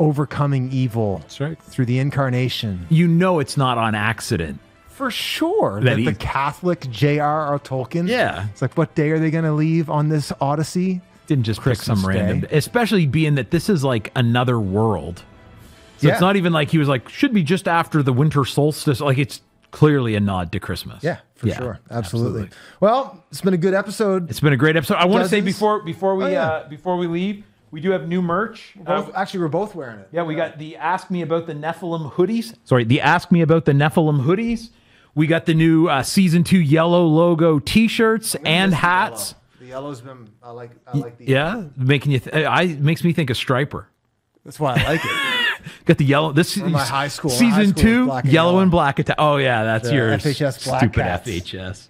overcoming evil That's right. through the incarnation. It's not on accident. For sure. That The Catholic J.R.R. Tolkien. Yeah. It's like, what day are they going to leave on this Odyssey? Didn't just Christmas pick some random, Day. especially being that this is like another world. So Yeah. it's not even like he was like, should be just after the winter solstice. Like it's clearly a nod to Christmas. Yeah, for sure. Absolutely. Well, it's been a good episode. It's been a great episode. I want to say Dozens? before we leave, we do have new merch. Actually, we're both wearing it. Yeah, we got the Ask Me About the Nephilim hoodies. Sorry, the Ask Me About the Nephilim hoodies. We got the new Season 2 yellow logo T-shirts and hats. The yellow's been, I like the Yeah, making you. Makes me think of Striper. That's why I like it. got the yellow. This Or my is high school. season High school was 2, black and yellow yellow. and black attack. Oh yeah, that's The yours. FHS Black Stupid Cats. FHS.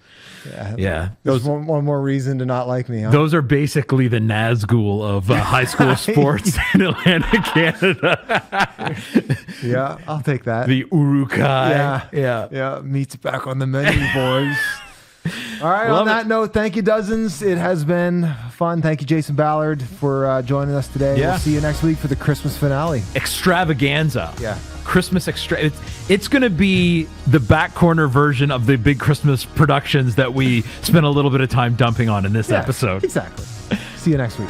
Yeah. Yeah, There's one more reason to not like me, huh? those are basically the Nazgul of high school sports in Atlantic, Canada. Yeah, I'll take that. The Urukai. Yeah. Yeah, meat's back on the menu, boys. All right, Love on that it. note, thank you, Dozens. It has been fun. Thank you, Jason Ballard, for joining us today. Yeah. We'll see you next week for the Christmas finale. Extravaganza. Yeah. Christmas extra. It's going to be the back corner version of the big Christmas productions that we spent a little bit of time dumping on in this Yeah, episode. Exactly. See you next week.